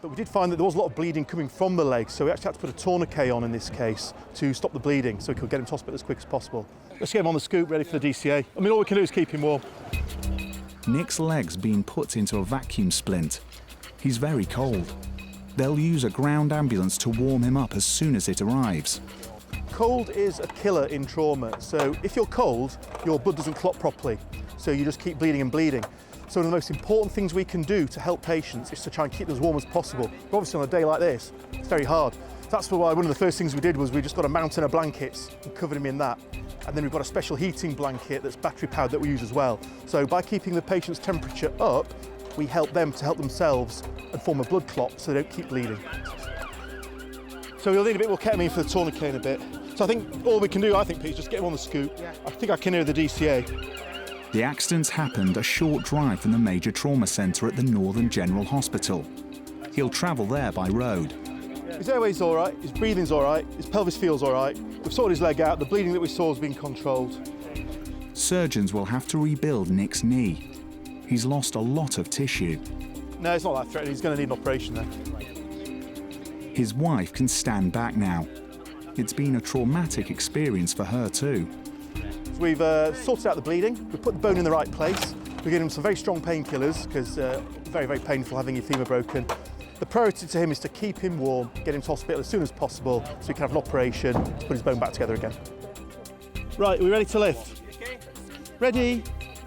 Speaker 13: But we did find that there was a lot of bleeding coming from the leg, so we actually had to put a tourniquet on in this case to stop the bleeding, so we could get him to hospital as quick as possible. Let's get him on the scoop, ready for the DCA. I mean, all we can do is keep him warm.
Speaker 1: Nick's leg's been put into a vacuum splint. He's very cold. They'll use a ground ambulance to warm him up as soon as it arrives.
Speaker 13: Cold is a killer in trauma, so if you're cold, your blood doesn't clot properly, so you just keep bleeding and bleeding. So one of the most important things we can do to help patients is to try and keep them as warm as possible. But obviously on a day like this, it's very hard. That's why one of the first things we did was we just got a mountain of blankets and covered him in that. And then we've got a special heating blanket that's battery powered that we use as well. So by keeping the patient's temperature up, we help them to help themselves and form a blood clot so they don't keep bleeding. So we'll need a bit more ketamine for the tourniquet in a bit. So I think all we can do, Pete, is just get him on the scoop. Yeah. I think I can hear the DCA.
Speaker 1: The accident's happened a short drive from the major trauma centre at the Northern General Hospital. He'll travel there by road.
Speaker 13: His airway's all right, his breathing's all right, his pelvis feels all right. We've sorted his leg out, the bleeding that we saw has been controlled.
Speaker 1: Surgeons will have to rebuild Nick's knee. He's lost a lot of tissue.
Speaker 13: No, it's not that threatening, he's going to need an operation there.
Speaker 1: His wife can stand back now. It's been a traumatic experience for her too.
Speaker 13: So we've sorted out the bleeding, we've put the bone in the right place, we've given him some very strong painkillers because very, very painful having your femur broken. The priority to him is to keep him warm, get him to hospital as soon as possible so he can have an operation to put his bone back together again. Right, are we ready to lift? Ready,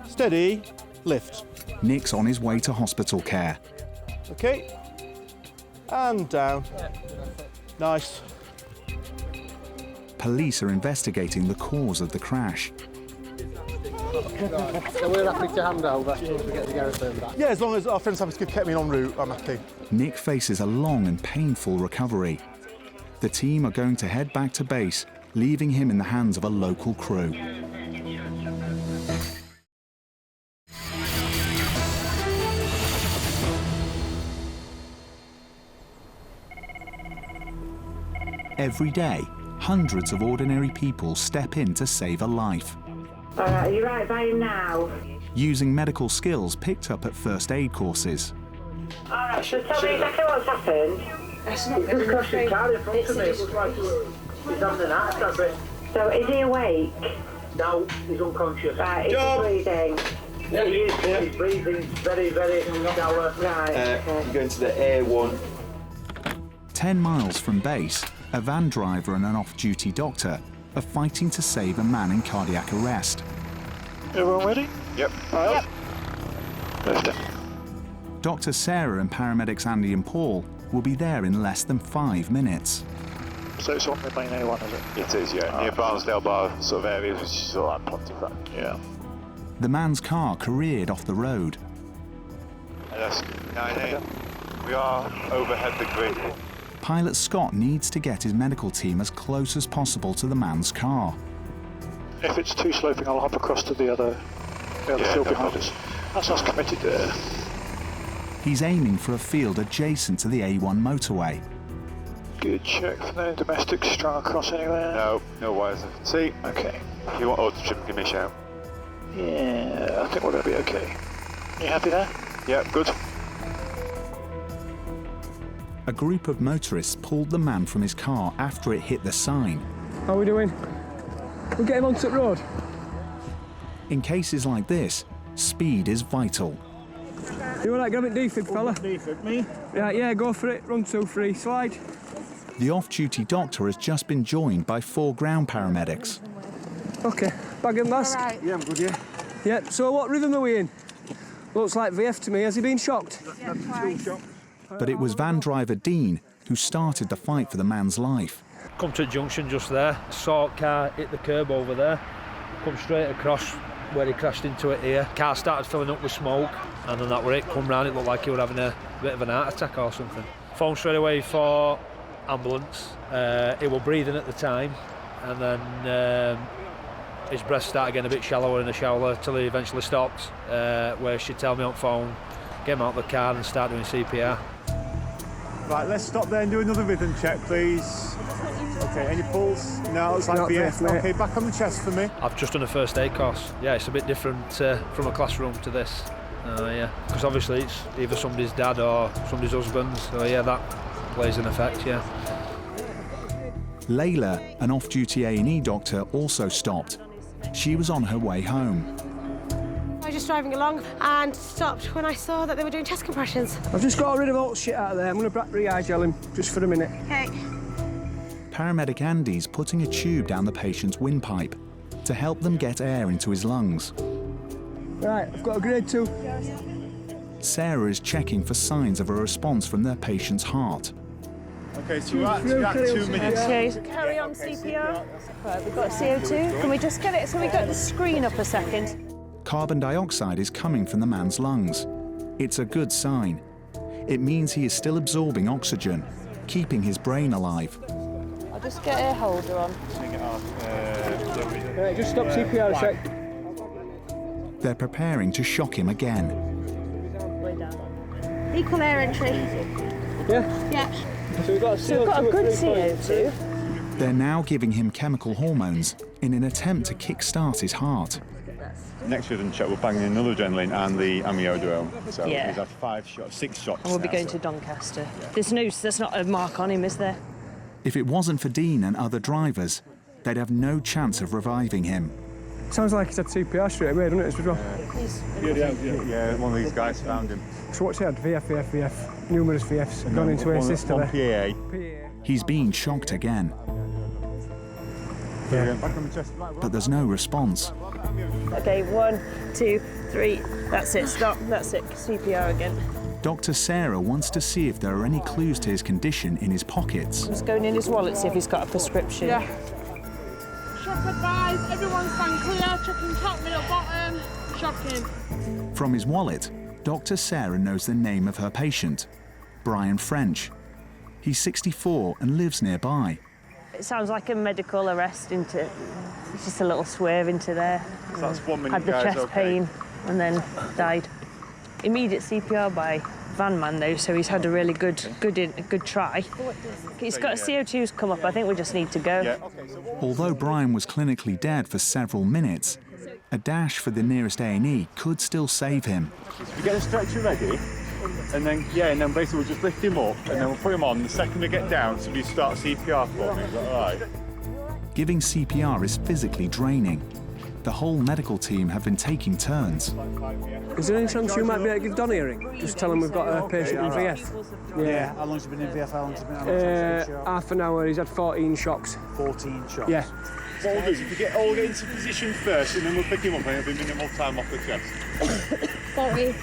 Speaker 13: steady, lift.
Speaker 1: Nick's on his way to hospital care.
Speaker 13: Okay, and down. Nice.
Speaker 1: Police are investigating the cause of the crash.
Speaker 17: So we're happy to hand over to get the garrison back?
Speaker 13: Yeah, as long as our friends have us give ketamine en route, I'm happy.
Speaker 1: Nick faces a long and painful recovery. The team are going to head back to base, leaving him in the hands of a local crew. Every day, hundreds of ordinary people step in to save a life.
Speaker 9: Are you right by him now?
Speaker 1: Using medical skills picked up at first aid courses.
Speaker 9: Alright, so tell me exactly what's happened.
Speaker 10: He's just crashed his car in front of me. It looks like he's having an heart attack, but...
Speaker 9: So is he awake?
Speaker 10: No, he's unconscious.
Speaker 9: Right, is he breathing?
Speaker 10: Yeah, he is. Yeah. He's breathing very, very shallow.
Speaker 9: Right, okay.
Speaker 6: Going to the A1.
Speaker 1: 10 miles from base, a van driver and an off-duty doctor are fighting to save a man in cardiac arrest.
Speaker 2: Everyone ready?
Speaker 14: Yep.
Speaker 2: Yep. Lift it.
Speaker 1: Dr. Sarah and paramedics Andy and Paul will be there in less than 5 minutes.
Speaker 2: So it's on the main A1, is it?
Speaker 14: It is, yeah. Near Barnsdale Bar sort of areas, which is sort of like Pontefract.
Speaker 2: Yeah.
Speaker 1: The man's car careered off the road.
Speaker 11: Alaska 98. We are overhead the grid.
Speaker 1: Pilot Scott needs to get his medical team as close as possible to the man's car.
Speaker 15: If it's too sloping, I'll hop across to the other field behind us. That's us committed there.
Speaker 1: He's aiming for a field adjacent to the A1 motorway.
Speaker 15: Good check for no domestics strung across anywhere.
Speaker 11: No wires I can see.
Speaker 15: Okay.
Speaker 11: If you want auto trim, give me a shout.
Speaker 15: Yeah, I think we're going to be okay. You happy there?
Speaker 11: Yeah, good.
Speaker 1: A group of motorists pulled the man from his car after it hit the sign.
Speaker 12: How are we doing? We'll get him onto the road.
Speaker 1: In cases like this, speed is vital.
Speaker 12: You all right, grab it defib, fella?
Speaker 10: Defib, me?
Speaker 12: Right, yeah, go for it. Run 2, 3, slide.
Speaker 1: The off-duty doctor has just been joined by 4 ground paramedics.
Speaker 12: OK, bag and mask?
Speaker 23: Right.
Speaker 10: Yeah, I'm good, yeah.
Speaker 12: Yeah, so what rhythm are we in? Looks like VF to me. Has he been shocked?
Speaker 23: Yeah, twice.
Speaker 1: But it was van driver Dean who started the fight for the man's life.
Speaker 18: Come to a junction just there, sort car hit the curb over there, come straight across where he crashed into it here. Car started filling up with smoke, and then that were it, come round, it looked like he was having a bit of an heart attack or something. Phoned straight away for ambulance. He was breathing at the time, and then his breath started getting a bit shallower in the shower till he eventually stopped, where she'd tell me on phone, get him out of the car and start doing CPR.
Speaker 10: Right, let's stop there and do another rhythm check, please. Okay, any pulse? No, it's like VF. Okay, back on the chest for me.
Speaker 18: I've just done a first aid course. Yeah, it's a bit different from a classroom to this. Yeah, because obviously it's either somebody's dad or somebody's husband. So yeah, that plays an effect, yeah.
Speaker 1: Layla, an off-duty A&E doctor, also stopped. She was on her way home.
Speaker 23: I was just driving along and stopped when I saw that they were doing chest compressions.
Speaker 12: I've just got rid of all the shit out of there. I'm going to re-eye gel him just for a minute.
Speaker 23: Okay.
Speaker 1: Paramedic Andy's putting a tube down the patient's windpipe to help them get air into his lungs.
Speaker 12: Right, I've got a grade 2.
Speaker 1: Sarah is checking for signs of a response from their patient's heart.
Speaker 10: Okay, so you're at 2 minutes.
Speaker 23: Okay, so carry on CPR. Right, we've got CO2. Can we just get it so we got the screen up a second?
Speaker 1: Carbon dioxide is coming from the man's lungs. It's a good sign. It means he is still absorbing oxygen, keeping his brain alive.
Speaker 23: I'll just get a holder on.
Speaker 12: Right, just stop CPR a sec.
Speaker 1: They're preparing to shock him again.
Speaker 23: Way down. Equal air entry.
Speaker 12: Yeah?
Speaker 23: Yeah.
Speaker 12: So we've got
Speaker 23: a good CO2.
Speaker 1: They're now giving him chemical hormones in an attempt to kick-start his heart.
Speaker 11: Next rhythm check, we're banging in another adrenaline and the amiodarone. So
Speaker 24: Yeah.
Speaker 11: he's had 6 shots.
Speaker 24: And we'll be
Speaker 11: now,
Speaker 24: going
Speaker 11: so.
Speaker 24: to Doncaster. There's not a mark on him, is there?
Speaker 1: If it wasn't for Dean and other drivers, they'd have no chance of reviving him.
Speaker 12: Sounds like he's had CPR straight away, doesn't it, as well?
Speaker 11: Yeah, one of these guys found him.
Speaker 12: So what's he had? VF, numerous VFs, gone into a system
Speaker 11: one
Speaker 12: there.
Speaker 11: PAA.
Speaker 1: He's being shocked again.
Speaker 12: Yeah.
Speaker 1: But there's no response.
Speaker 24: Okay, 1, 2, 3. That's it. Stop. That's it. CPR again.
Speaker 1: Dr. Sarah wants to see if there are any clues to his condition in his pockets.
Speaker 24: Just going in his wallet, see if he's got a prescription.
Speaker 23: Yeah. Shop advised, everyone stand clear, checking top, middle, bottom, shocking.
Speaker 1: From his wallet, Dr. Sarah knows the name of her patient, Brian French. He's 64 and lives nearby.
Speaker 24: It sounds like a medical arrest into... It's just a little swerve into there.
Speaker 11: So that's 1 minute,
Speaker 24: Had the
Speaker 11: guys,
Speaker 24: chest
Speaker 11: okay.
Speaker 24: pain and then died. Immediate CPR by van man though, so he's had a really good try. He's got CO2's come up. I think we just need to go.
Speaker 1: Although Brian was clinically dead for several minutes, a dash for the nearest A&E could still save him.
Speaker 11: We get the stretcher ready, and then basically we'll just lift him up, and then we'll put him on. The second we get down, somebody start CPR for me. Is that all right?
Speaker 1: Giving CPR is physically draining. The whole medical team have been taking turns.
Speaker 12: Is there any chance you might be able to give Don a ring? Just tell him we've got a patient in VF.
Speaker 25: Yeah. How long's he been in VF? How long's he been on?
Speaker 12: Half an hour. He's had 14 shocks.
Speaker 25: 14 shocks?
Speaker 12: Yeah.
Speaker 11: What we'll do is if we get all into position first, and then we'll pick him up, and it'll be minimal time off the chest.
Speaker 23: 40.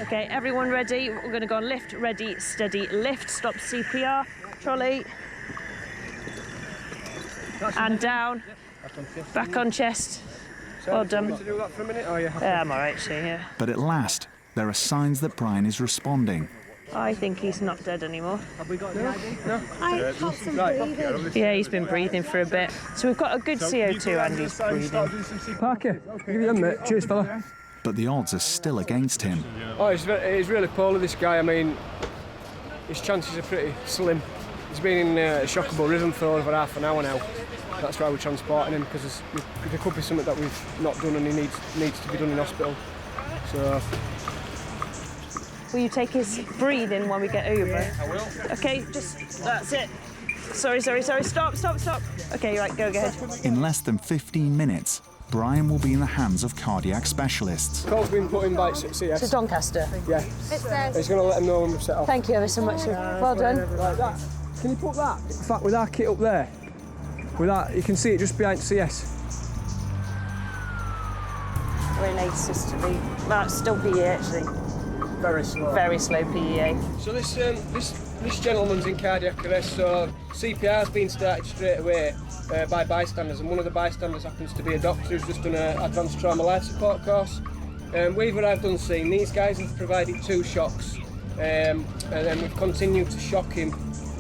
Speaker 24: Okay, everyone ready? We're going to go on lift, ready, steady, lift, stop CPR, trolley, and down, back on chest. Well done.
Speaker 12: To do that for a minute? Oh, yeah.
Speaker 24: Yeah, I'm all right, so yeah.
Speaker 1: But at last, there are signs that Brian is responding.
Speaker 24: I think he's not dead anymore.
Speaker 12: Have we got no? No.
Speaker 23: I felt some breathing.
Speaker 24: Yeah, he's been breathing for a bit. So we've got a good CO2 and he's breathing.
Speaker 12: Parker, I'll give you them, mate. Cheers, fella.
Speaker 1: But the odds are still against him.
Speaker 12: Oh, he's really poorly, this guy. I mean, his chances are pretty slim. He's been in a shockable rhythm for over half an hour now. That's why we're transporting him, because there could be something that we've not done and he needs to be done in hospital. So.
Speaker 24: Will you take his breathing when we get over?
Speaker 12: I will.
Speaker 24: Okay, that's it. Sorry, stop. Okay, right, go ahead.
Speaker 1: In less than 15 minutes, Brian will be in the hands of cardiac specialists.
Speaker 12: Call's been put in by CS.
Speaker 24: To Doncaster?
Speaker 12: Yeah.
Speaker 23: It's there.
Speaker 12: He's going to let them know when we've set off.
Speaker 24: Thank you ever so much. Well done.
Speaker 12: Like that. Can you put that? In fact, with our kit up there, with that, you can see it just behind CS.
Speaker 24: Relates us to be, well, it's still PE actually.
Speaker 12: Very slow.
Speaker 24: Very slow PEA.
Speaker 12: So this gentleman's in cardiac arrest, so CPR's been started straight away by bystanders, and one of the bystanders happens to be a doctor who's just done an advanced trauma life support course. We've arrived on scene. These guys have provided 2 shocks, and then we've continued to shock him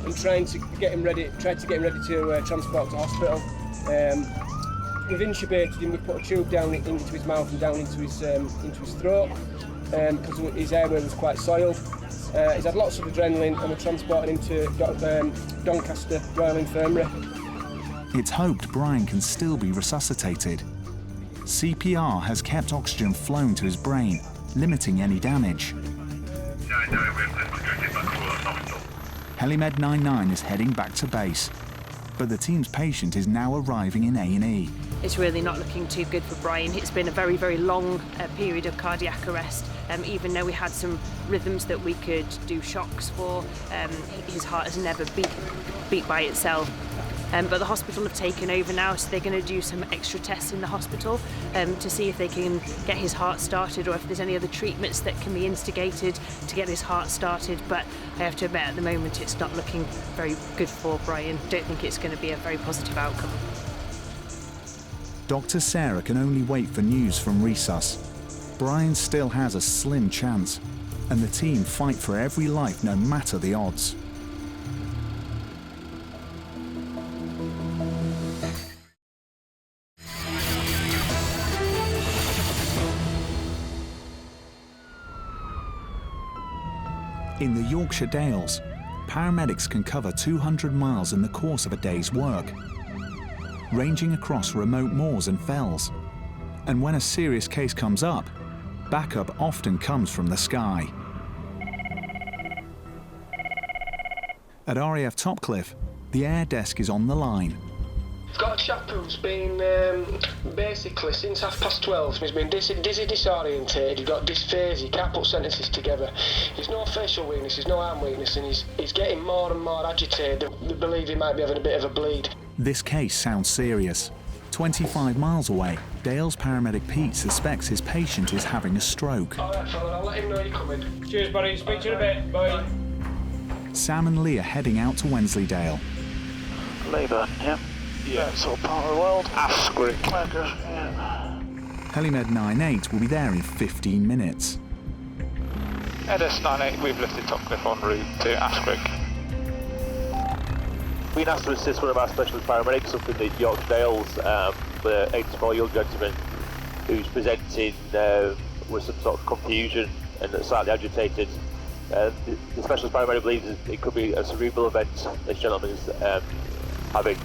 Speaker 12: and tried to get him ready to transport to hospital. We've intubated him. We put a tube down into his mouth and down into his throat, because his airway was quite soiled. He's had lots of adrenaline, and we're transporting him to Doncaster Royal Infirmary.
Speaker 1: It's hoped Brian can still be resuscitated. CPR has kept oxygen flown to his brain, limiting any damage. Helimed 99 is heading back to base, but the team's patient is now arriving in A&E.
Speaker 24: It's really not looking too good for Brian. It's been a very, very long period of cardiac arrest. Even though we had some rhythms that we could do shocks for, his heart has never beat by itself. But the hospital have taken over now, so they're going to do some extra tests in the hospital to see if they can get his heart started, or if there's any other treatments that can be instigated to get his heart started. But I have to admit, at the moment, it's not looking very good for Brian. Don't think it's going to be a very positive outcome.
Speaker 1: Dr. Sarah can only wait for news from Resus. Brian still has a slim chance, and the team fight for every life no matter the odds. In the Yorkshire Dales, paramedics can cover 200 miles in the course of a day's work, ranging across remote moors and fells. And when a serious case comes up, backup often comes from the sky. At RAF Topcliffe, the air desk is on the line.
Speaker 3: I've got a chap who's been basically since 12:30. He's been dizzy, disorientated, he's got dysphasia, he can't put sentences together. There's no facial weakness, there's no arm weakness, and he's getting more and more agitated. They believe he might be having a bit of a bleed.
Speaker 1: This case sounds serious. 25 miles away, Dales paramedic Pete suspects his patient is having a stroke.
Speaker 3: All right, fella, I'll let him know you're coming. Cheers, buddy. Speak to you in a bit. Bye.
Speaker 1: Sam and Lee are heading out to Wensleydale.
Speaker 15: Labour, yeah. Yeah, sort of part of the world. Asquith. Yeah.
Speaker 1: Helimed 98 will be there in 15 minutes.
Speaker 2: NS 98, we've lifted Topcliffe en route to Asquith.
Speaker 5: We've been asked to assist one of our specialist paramedics, something that Yorkshire Dales, the 84-year-old gentleman who's presenting with some sort of confusion and slightly agitated. The specialist paramedic believes it could be a cerebral event this gentleman is having.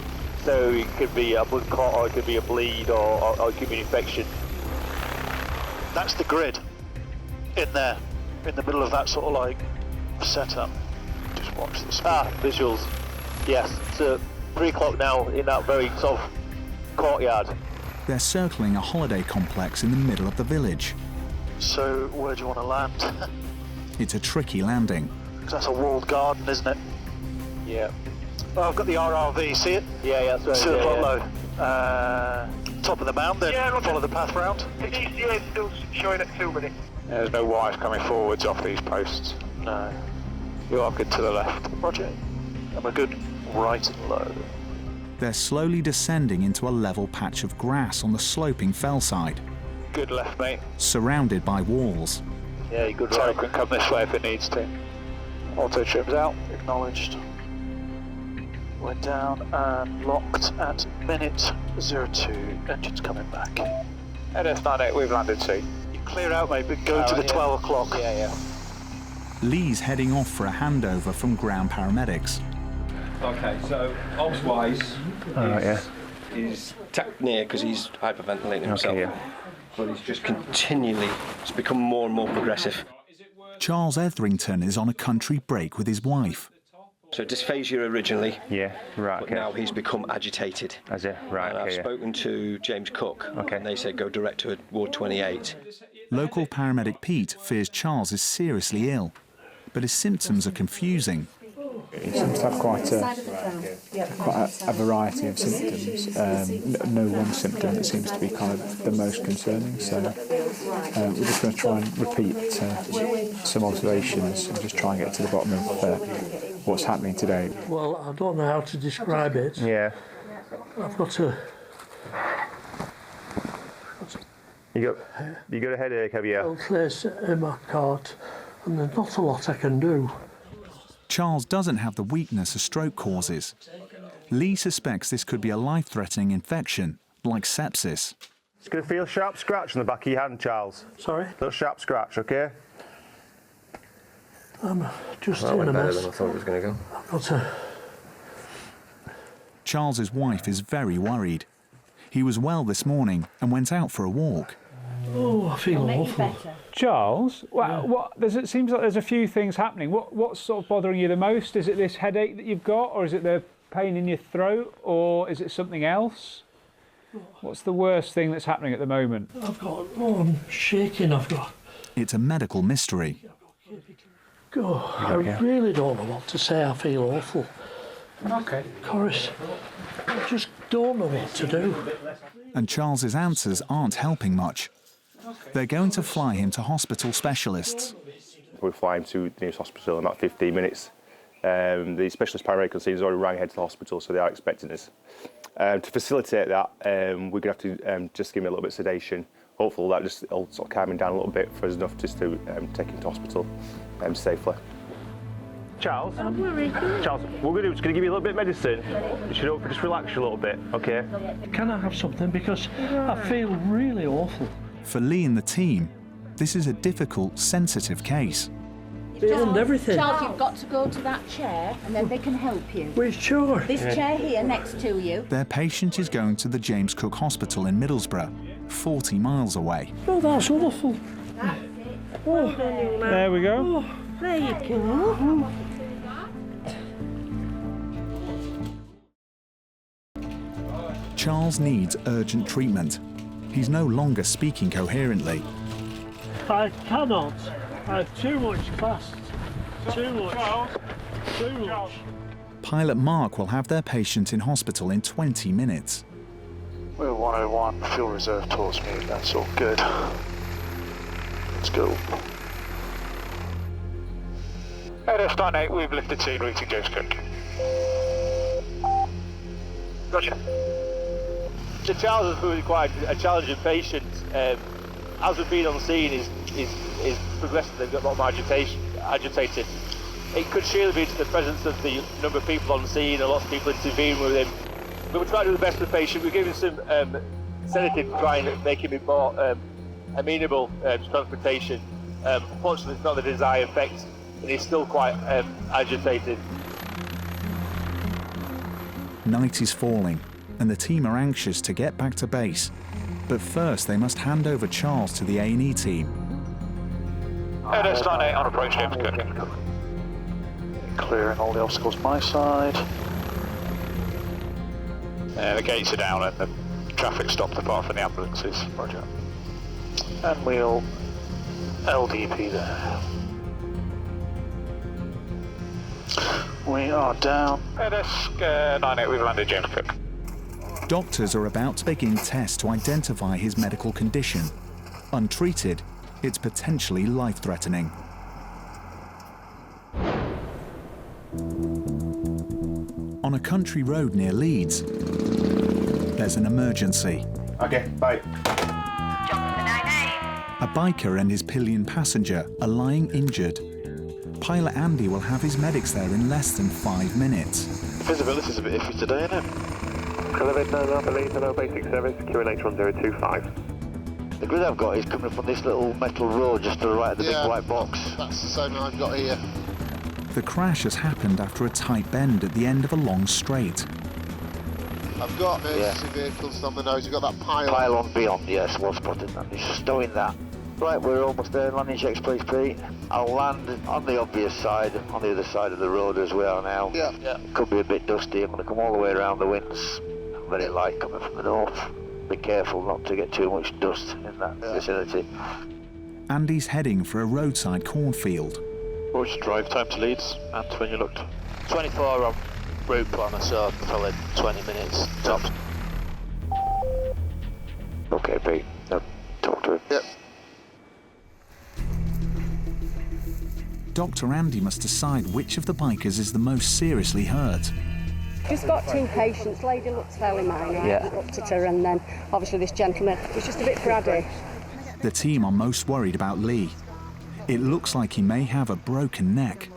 Speaker 5: So it could be a blood clot, or it could be a bleed, or it could be an infection.
Speaker 15: That's the grid in there, in the middle of that sort of like setup. Just watch the speed.
Speaker 5: Visuals. Yes, so 3 o'clock now in that very sort of courtyard.
Speaker 1: They're circling a holiday complex in the middle of the village.
Speaker 15: So where do you want to land?
Speaker 1: It's a tricky landing.
Speaker 15: Because that's a walled garden, isn't it?
Speaker 5: Yeah.
Speaker 15: Oh, I've got the RRV, see it?
Speaker 5: Yeah, that's right.
Speaker 15: 2 o'clock low. Top of the mound, then follow the path round.
Speaker 2: Yeah, still showing at 2 minutes. There's no wires coming forwards off these posts.
Speaker 15: No.
Speaker 2: You are good to the left.
Speaker 15: Roger. And we're good right and low.
Speaker 1: They're slowly descending into a level patch of grass on the sloping fell side.
Speaker 2: Good left, mate.
Speaker 1: Surrounded by walls.
Speaker 5: Yeah, you're good,
Speaker 15: Tail
Speaker 5: right.
Speaker 15: can come this way if it needs to. Auto trims out, acknowledged. We're down and locked at minute 02. Engine's coming back. NS98, we've landed C. You clear out, mate, but go to the 12 o'clock.
Speaker 5: Yeah.
Speaker 1: Lee's heading off for a handover from ground paramedics.
Speaker 7: Okay, so obs-wise, he's tacked near because he's hyperventilating himself. But he's just continually, it's become more and more progressive.
Speaker 1: Charles Etherington is on a country break with his wife.
Speaker 7: So dysphagia originally.
Speaker 8: Yeah, right.
Speaker 7: But now he's become agitated.
Speaker 8: Has it? Right.
Speaker 7: And I've spoken to James Cook. And they said go direct to Ward 28.
Speaker 1: Local paramedic Pete fears Charles is seriously ill, but his symptoms are confusing.
Speaker 16: He seems to have quite a variety of symptoms. No one symptom that seems to be kind of the most concerning. So we're just going to try and repeat some observations and just try and get to the bottom of what's happening today.
Speaker 20: Well, I don't know how to describe it.
Speaker 8: Yeah.
Speaker 20: I've got a...
Speaker 8: You got a headache, have you?
Speaker 20: Place in my cart, and there's not a lot I can do.
Speaker 1: Charles doesn't have the weakness a stroke causes. Lee suspects this could be a life-threatening infection, like sepsis.
Speaker 8: It's going to feel a sharp scratch on the back of your hand, Charles.
Speaker 20: Sorry?
Speaker 8: Little sharp scratch, OK?
Speaker 20: I'm just
Speaker 7: Well,
Speaker 20: in a
Speaker 7: better
Speaker 20: mess.
Speaker 7: than I thought it was going to go.
Speaker 20: I've got a...
Speaker 1: Charles's wife is very worried. He was well this morning and went out for a walk.
Speaker 20: Oh, I feel awful.
Speaker 21: Charles, it seems like there's a few things happening. What's sort of bothering you the most? Is it this headache that you've got, or is it the pain in your throat, or is it something else? What's the worst thing that's happening at the moment?
Speaker 20: I'm shaking,
Speaker 1: It's a medical mystery.
Speaker 20: I really don't know what to say. I feel awful.
Speaker 21: Okay.
Speaker 20: Chorus, I just don't know what to do.
Speaker 1: And Charles's answers aren't helping much. They're going to fly him to hospital specialists.
Speaker 8: We'll fly him to the nearest hospital in about 15 minutes. The specialist paramedic has already rang ahead to the hospital, so they are expecting us. To facilitate that, we're going to have to just give him a little bit of sedation. Hopefully that just will sort of calm him down a little bit for us enough just to take him to hospital safely. Charles?
Speaker 20: I'm worried.
Speaker 8: Charles, what we're going to do is going to give you a little bit of medicine. You should hopefully just relax you a little bit, OK?
Speaker 20: Can I have something? Because I feel really awful.
Speaker 1: For Lee and the team, this is a difficult, sensitive case.
Speaker 20: Beyond everything.
Speaker 26: Charles, you've got to go to that chair and then they can help you.
Speaker 20: Which chair?
Speaker 26: This chair here next to you.
Speaker 1: Their patient is going to the James Cook Hospital in Middlesbrough, 40 miles away.
Speaker 20: Oh, that's awful.
Speaker 26: Oh,
Speaker 21: there we go.
Speaker 26: There you go.
Speaker 1: Charles needs urgent treatment. He's no longer speaking coherently.
Speaker 20: I cannot. I have too much fast. Too much. Too much.
Speaker 1: Pilot Mark will have their patient in hospital in 20 minutes.
Speaker 15: We're 101, fuel reserve towards me, that's all good. Let's go. NS98, we've lifted C, reaching James Cook. Gotcha.
Speaker 5: The Charles is really quite a challenging patient. As we've been on scene, is progressive. They've got a lot more agitated. It could surely be to the presence of the number of people on scene, and lots of people intervening with him. But we're trying to do the best for the patient. We're giving some sedative to try and make him more amenable to transportation. Unfortunately, it's not the desired effect, and he's still quite agitated.
Speaker 1: Night is falling, and the team are anxious to get back to base. But first, they must hand over Charles to the A&E team.
Speaker 15: NS98 on approach, James Cook. Clearing all the obstacles my side. The gates are down and the traffic stopped apart from the ambulances. Roger. And we'll LDP there. We are down. NS98, we've landed, James Cook.
Speaker 1: Doctors are about to begin tests to identify his medical condition. Untreated, it's potentially life-threatening. On a country road near Leeds, there's an emergency.
Speaker 8: OK, bye.
Speaker 1: A A biker and his pillion passenger are lying injured. Pilot Andy will have his medics there in less than 5 minutes.
Speaker 14: Visibility's a bit iffy today, isn't it?
Speaker 5: Elevator, I believe, hello, basic service, QNH 1025.
Speaker 4: The grid I've got is coming from this little metal road just to the right of the big white box.
Speaker 14: That's the same I've got here.
Speaker 1: The crash has happened after a tight bend at the end of a long straight.
Speaker 14: I've got emergency vehicles on the nose. You've got that pylon.
Speaker 4: Pylon beyond, yes, well spotted. I'm just stowing that. Right, we're almost there. Landing checks, please, Pete. I'll land on the obvious side, on the other side of the road as we are now.
Speaker 14: Yeah.
Speaker 4: Could be a bit dusty. I'm going to come all the way around the winds. Very light coming from the north. Be careful not to get too much dust in that vicinity.
Speaker 1: Andy's heading for a roadside cornfield.
Speaker 14: What's your drive time to Leeds, and when you looked?
Speaker 5: 24 on route planner, so probably 20 minutes tops.
Speaker 4: Okay, Pete. Talk to him.
Speaker 14: Yep.
Speaker 1: Dr. Andy must decide which of the bikers is the most seriously hurt.
Speaker 9: Just got 2 patients. Lady looks fairly minor. I looked at her, and then obviously this gentleman. He's just a bit braddy.
Speaker 1: The team are most worried about Lee. It looks like he may have a broken neck.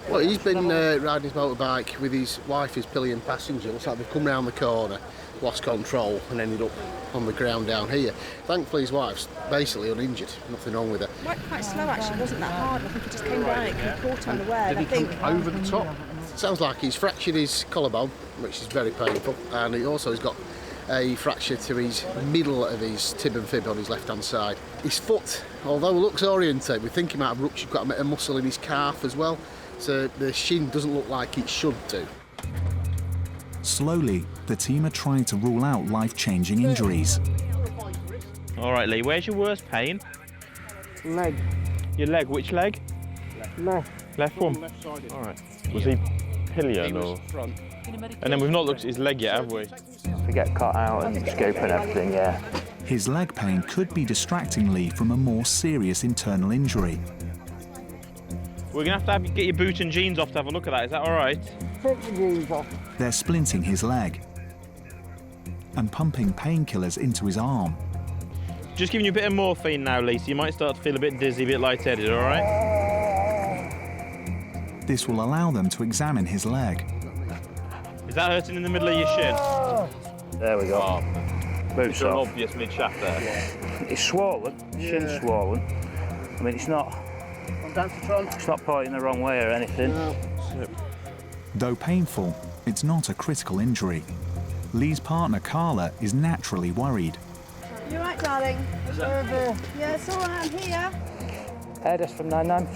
Speaker 13: Well, he's been riding his motorbike with his wife, his pillion passenger. Looks like they've come round the corner, lost control, and ended up on the ground down here. Thankfully, his wife's basically uninjured. Nothing wrong with her.
Speaker 9: Went quite slow, actually. It wasn't that hard. I think he just came down. It caught him unaware.
Speaker 13: Did he come over the top? Sounds like he's fractured his collarbone, which is very painful, and he also has got a fracture to his middle of his tib and fib on his left-hand side. His foot, although it looks oriented, we think he might have ruptured quite a bit of muscle in his calf as well, so the shin doesn't look like it should do.
Speaker 1: Slowly, the team are trying to rule out life-changing injuries.
Speaker 17: All right, Lee, where's your worst pain?
Speaker 9: Leg.
Speaker 17: Your leg, which leg?
Speaker 9: Left.
Speaker 17: Left one? All right. Was he pillion or?
Speaker 9: Front.
Speaker 17: And then we've not looked at his leg yet, have we?
Speaker 6: To get cut out and scope and everything, yeah.
Speaker 1: His leg pain could be distracting Lee from a more serious internal injury.
Speaker 17: We're going to have you get your boot and jeans off to have a look at that, is that all right?
Speaker 9: Take the jeans off.
Speaker 1: They're splinting his leg and pumping painkillers into his arm.
Speaker 17: Just giving you a bit of morphine now, Lee, so you might start to feel a bit dizzy, a bit lightheaded, all right?
Speaker 1: This will allow them to examine his leg.
Speaker 17: Is that hurting in the middle of your shin?
Speaker 6: There we go. Boots
Speaker 17: an
Speaker 6: off.
Speaker 17: obvious mid-shaft there.
Speaker 6: It's swollen, shin's swollen. I mean, it's not pointing the wrong way or anything.
Speaker 1: Though painful, it's not a critical injury. Lee's partner, Carla, is naturally worried.
Speaker 9: You all right, darling? Yeah, it's all right, I'm here.
Speaker 6: Air desk from 99.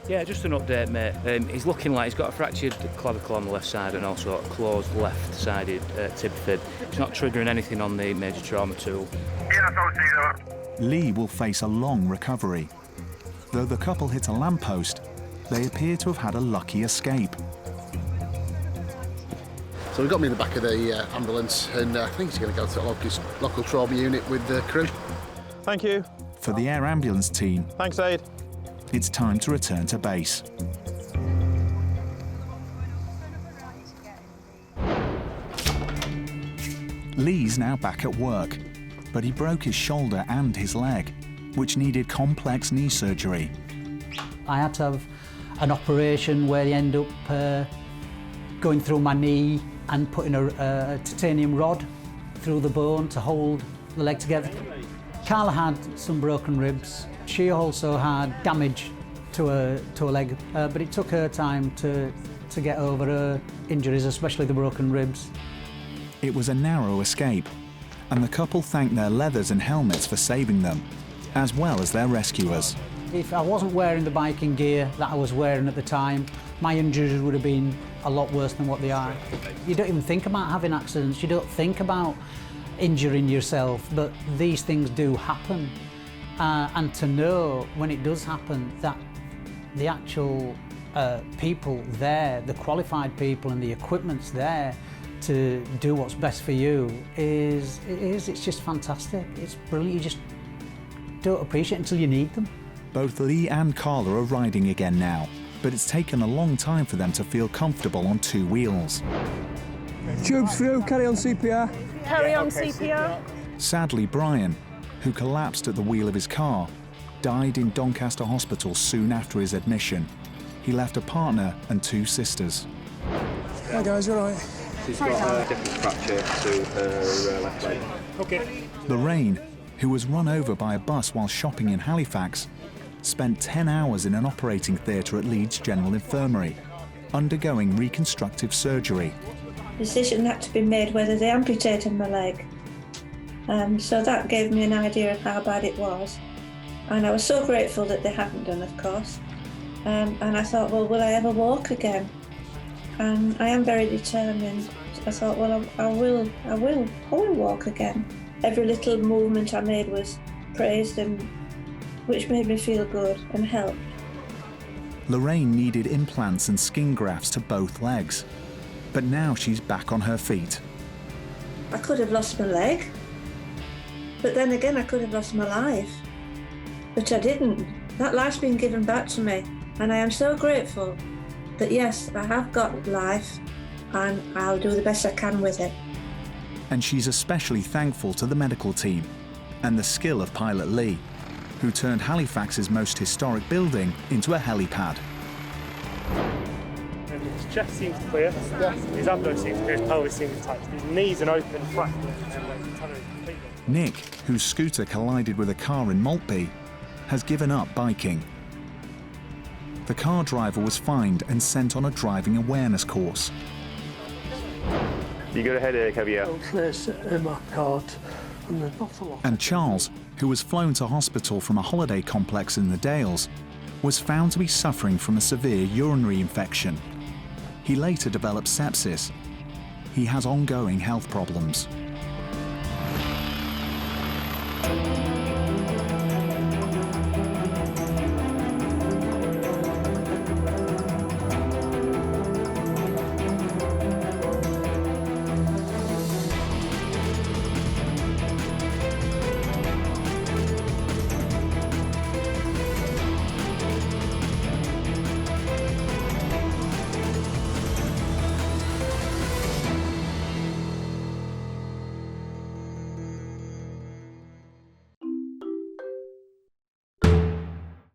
Speaker 6: Yeah, just an update, mate. He's looking like he's got a fractured clavicle on the left side and also a closed left-sided tib fib. It's not triggering anything on the major trauma tool.
Speaker 1: Lee will face a long recovery. Though the couple hit a lamppost, they appear to have had a lucky escape.
Speaker 13: So we got me in the back of the ambulance, and I think he's going to go to the local trauma unit with the crew.
Speaker 17: Thank you.
Speaker 1: For the air ambulance team,
Speaker 17: thanks, Aid.
Speaker 1: It's time to return to base. Lee's now back at work, but he broke his shoulder and his leg, which needed complex knee surgery.
Speaker 19: I had to have an operation where they end up going through my knee and putting a titanium rod through the bone to hold the leg together. Carla had some broken ribs. She also had damage to her leg, but it took her time to get over her injuries, especially the broken ribs.
Speaker 1: It was a narrow escape, and the couple thanked their leathers and helmets for saving them, as well as their rescuers.
Speaker 19: If I wasn't wearing the biking gear that I was wearing at the time, my injuries would have been a lot worse than what they are. You don't even think about having accidents, you don't think about injuring yourself, but these things do happen. And to know when it does happen that the actual people there, the qualified people and the equipment's there to do what's best for you it's just fantastic. It's brilliant. You just don't appreciate it until you need them.
Speaker 1: Both Lee and Carla are riding again now, but it's taken a long time for them to feel comfortable on 2 wheels.
Speaker 22: Tubes through, carry on CPR.
Speaker 9: Carry on CPR.
Speaker 1: Sadly, Brian, who collapsed at the wheel of his car, died in Doncaster Hospital soon after his admission. He left a partner and 2 sisters.
Speaker 10: Hi guys, you alright?
Speaker 7: She's got a different fracture to her left leg.
Speaker 10: Okay.
Speaker 1: Lorraine, who was run over by a bus while shopping in Halifax, spent 10 hours in an operating theatre at Leeds General Infirmary, undergoing reconstructive surgery.
Speaker 11: The decision had to be made whether they amputated my leg. So that gave me an idea of how bad it was. And I was so grateful that they hadn't done, of course. And I thought, well, will I ever walk again? And I am very determined. I thought, well, I will walk again. Every little movement I made was praised, and which made me feel good and helped.
Speaker 1: Lorraine needed implants and skin grafts to both legs, but now she's back on her feet.
Speaker 11: I could have lost my leg, but then again I could have lost my life. But I didn't. That life's been given back to me, and I am so grateful that yes, I have got life, and I'll do the best I can with it.
Speaker 1: And she's especially thankful to the medical team and the skill of Pilot Lee, who turned Halifax's most historic building into a helipad.
Speaker 10: His chest seems clear, his abdomen seems clear, his pelvis seems tight, his knees and open flat.
Speaker 1: Nick, whose scooter collided with a car in Maltby, has given up biking. The car driver was fined and sent on a driving awareness course.
Speaker 8: You got a headache, have you?
Speaker 20: In my cart, and then not a lot.
Speaker 1: And Charles, who was flown to hospital from a holiday complex in the Dales, was found to be suffering from a severe urinary infection. He later developed sepsis. He has ongoing health problems.